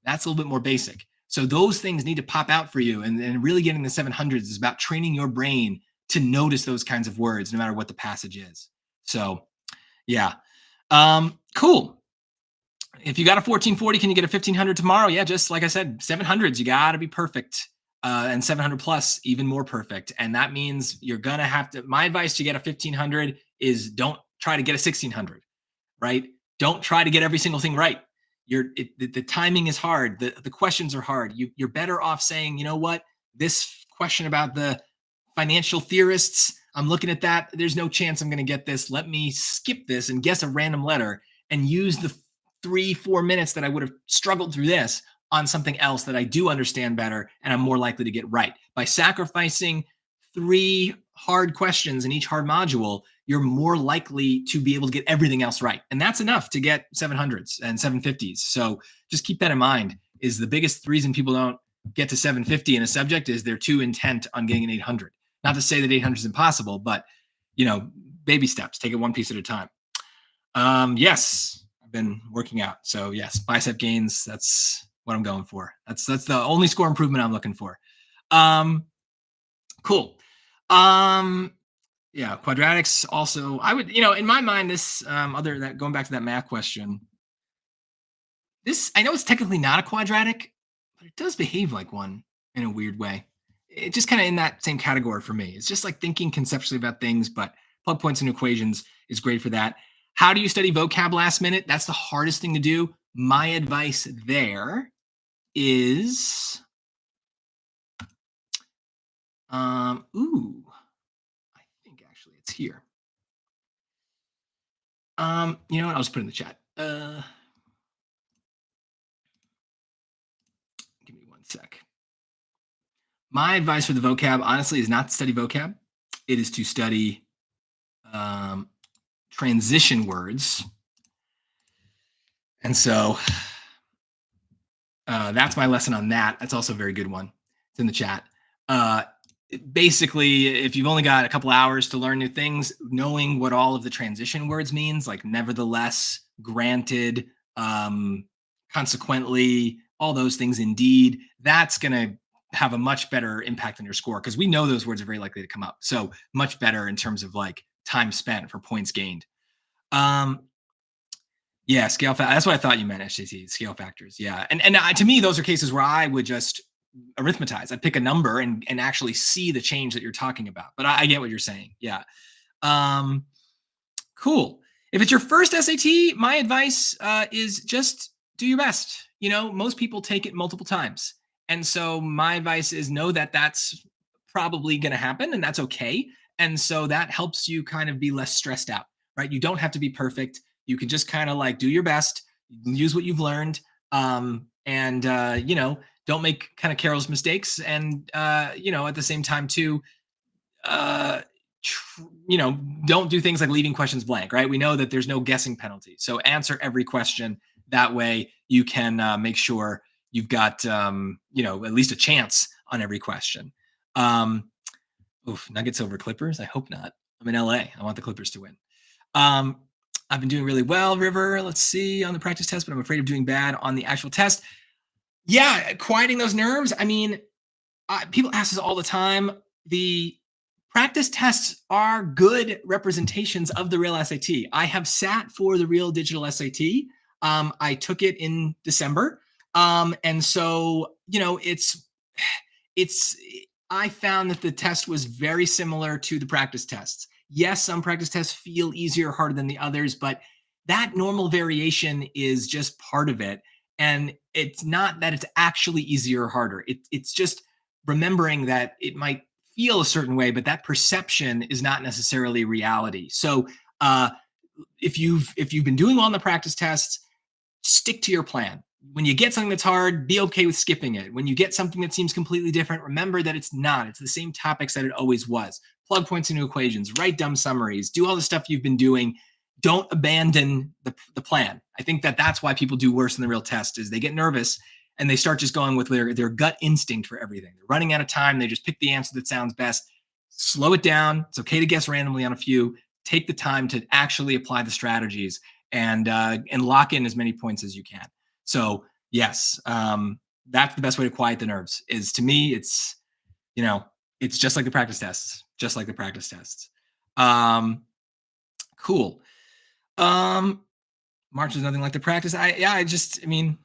that's a little bit more basic. So those things need to pop out for you. And really getting the 700s is about training your brain to notice those kinds of words, no matter what the passage is. So, yeah. Cool. If you got a 1440, can you get a 1500 tomorrow? Yeah, just like I said, 700s, you got to be perfect. And 700 plus, even more perfect. And that means you're going to have to, my advice to get a 1500 is don't try to get a 1600, right? Don't try to get every single thing right. The timing is hard. The questions are hard. You're better off saying, you know what, this question about the financial theorists, I'm looking at that. There's no chance I'm going to get this. Let me skip this and guess a random letter and use the 3-4 minutes that I would have struggled through this on something else that I do understand better and I'm more likely to get right. By sacrificing 3 hard questions in each hard module, you're more likely to be able to get everything else right. And that's enough to get 700s and 750s. So just keep that in mind. Is the biggest reason people don't get to 750 in a subject is they're too intent on getting an 800. Not to say that 800 is impossible, but baby steps. Take it one piece at a time. Yes, I've been working out. So yes, bicep gains. That's what I'm going for. That's the only score improvement I'm looking for. Cool. Yeah, quadratics also, I would, in my mind, this going back to that math question, this, I know it's technically not a quadratic, but it does behave like one in a weird way. It's just kind of in that same category for me. It's just like thinking conceptually about things, but plug points and equations is great for that. How do you study vocab last minute? That's the hardest thing to do. My advice there is, I think actually it's here. You know what? I'll just put it in the chat. Give me one sec. My advice for the vocab, honestly, is not to study vocab. It is to study transition words. And so that's my lesson on that. That's also a very good one. It's in the chat. Basically, if you've only got a couple hours to learn new things, knowing what all of the transition words means, like nevertheless, granted, consequently, all those things, indeed, that's going to have a much better impact on your score because we know those words are very likely to come up. So much better in terms of like time spent for points gained. Yeah, scale factor. That's what I thought you meant, SJT, scale factors. Yeah. And to me, those are cases where I would just arithmetize. I'd pick a number and actually see the change that you're talking about. But I get what you're saying. Yeah. Cool. If it's your first SAT, my advice is just do your best. Most people take it multiple times. And so my advice is know that that's probably going to happen and that's okay. And so that helps you kind of be less stressed out, right? You don't have to be perfect. You can just kind of like do your best, use what you've learned, and don't make kind of careless mistakes. And, at the same time too, don't do things like leaving questions blank, right? We know that there's no guessing penalty. So answer every question. That way you can make sure you've got, at least a chance on every question. Nuggets over Clippers? I hope not. I'm in LA. I want the Clippers to win. Um, I've been doing really well, River. Let's see on the practice test, but I'm afraid of doing bad on the actual test. Yeah, quieting those nerves. I mean, people ask this all the time. The practice tests are good representations of the real SAT. I have sat for the real digital SAT. I took it in December. And so, it's, I found that the test was very similar to the practice tests. Yes, some practice tests feel easier or harder than the others, but that normal variation is just part of it. And it's not that it's actually easier or harder. It's just remembering that it might feel a certain way, but that perception is not necessarily reality. So if you've been doing well on the practice tests, stick to your plan. When you get something that's hard, be okay with skipping it. When you get something that seems completely different, remember that it's not. It's the same topics that it always was. Plug points into equations, write dumb summaries, do all the stuff you've been doing. Don't abandon the plan. I think that's why people do worse in the real test is they get nervous and they start just going with their gut instinct for everything. They're running out of time. They just pick the answer that sounds best. Slow it down. It's okay to guess randomly on a few. Take the time to actually apply the strategies and lock in as many points as you can. So yes, that's the best way to quiet the nerves. Is to me, it's just like the practice tests, just like the practice tests. Cool. March is nothing like the practice. I mean,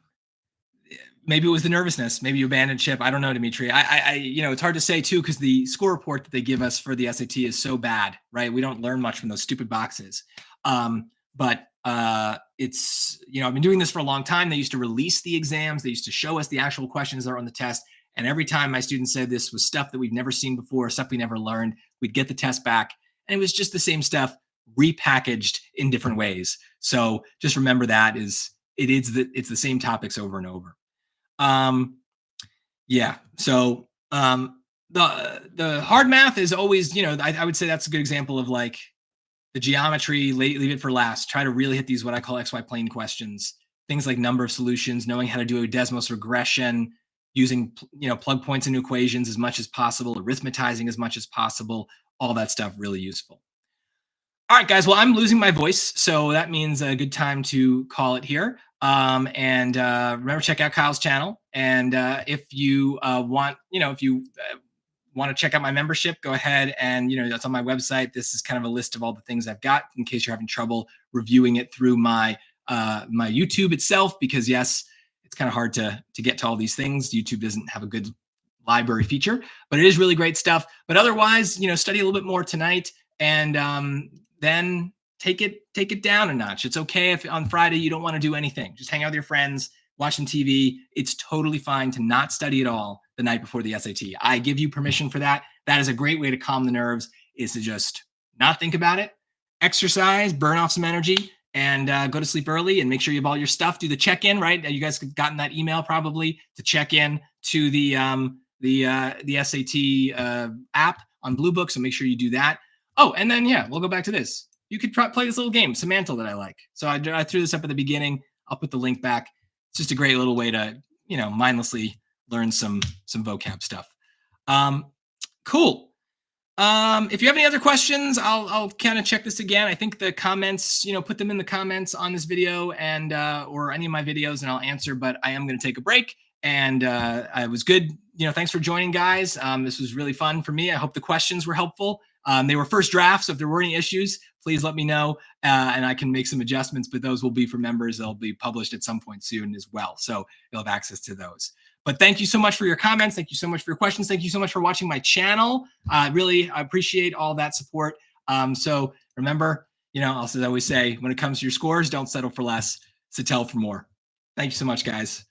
maybe it was the nervousness. Maybe you abandoned ship. I don't know, Dimitri. It's hard to say too because the score report that they give us for the SAT is so bad, right? We don't learn much from those stupid boxes. But it's I've been doing this for a long time. They used to release the exams. They used to show us the actual questions that are on the test. And every time my students said this was stuff that we've never seen before, stuff we never learned, we'd get the test back, and it was just the same stuff repackaged in different ways. So just remember that it's the same topics over and over. Yeah. So the hard math is always, I would say that's a good example of like the geometry, leave it for last. Try to really hit these what I call XY plane questions. Things like number of solutions, knowing how to do a Desmos regression, using plug points into equations as much as possible, arithmetizing as much as possible, all that stuff really useful. All right, guys. Well, I'm losing my voice, so that means a good time to call it here. And remember, check out Kyle's channel. And if you want to check out my membership, go ahead and that's on my website. This is kind of a list of all the things I've got in case you're having trouble reviewing it through my my YouTube itself, because yes, it's kind of hard to get to all these things. YouTube doesn't have a good library feature, but it is really great stuff. But otherwise, study a little bit more tonight, and then take it down a notch. It's okay if on Friday you don't want to do anything. Just hang out with your friends, watch some TV. It's totally fine to not study at all the night before the SAT. I give you permission for that. That is a great way to calm the nerves, is to just not think about it, exercise, burn off some energy, and go to sleep early, and make sure you have all your stuff. Do the check-in, right? You guys have gotten that email probably to check in to the SAT app on Blue Book, so make sure you do that. Oh, and then, yeah, we'll go back to this. You could play this little game, Settele, that I like. So I threw this up at the beginning. I'll put the link back. It's just a great little way to, mindlessly learn some vocab stuff. Cool. If you have any other questions, I'll kind of check this again. I think the comments, put them in the comments on this video and or any of my videos, and I'll answer. But I am going to take a break, and it was good. Thanks for joining, guys. This was really fun for me. I hope the questions were helpful. They were first drafts, so if there were any issues, please let me know, and I can make some adjustments, but those will be for members. They'll be published at some point soon as well, so you'll have access to those. But thank you so much for your comments. Thank you so much for your questions. Thank you so much for watching my channel. I appreciate all that support. So remember, as I always say, when it comes to your scores, don't settle for less. Settele for more. Thank you so much, guys.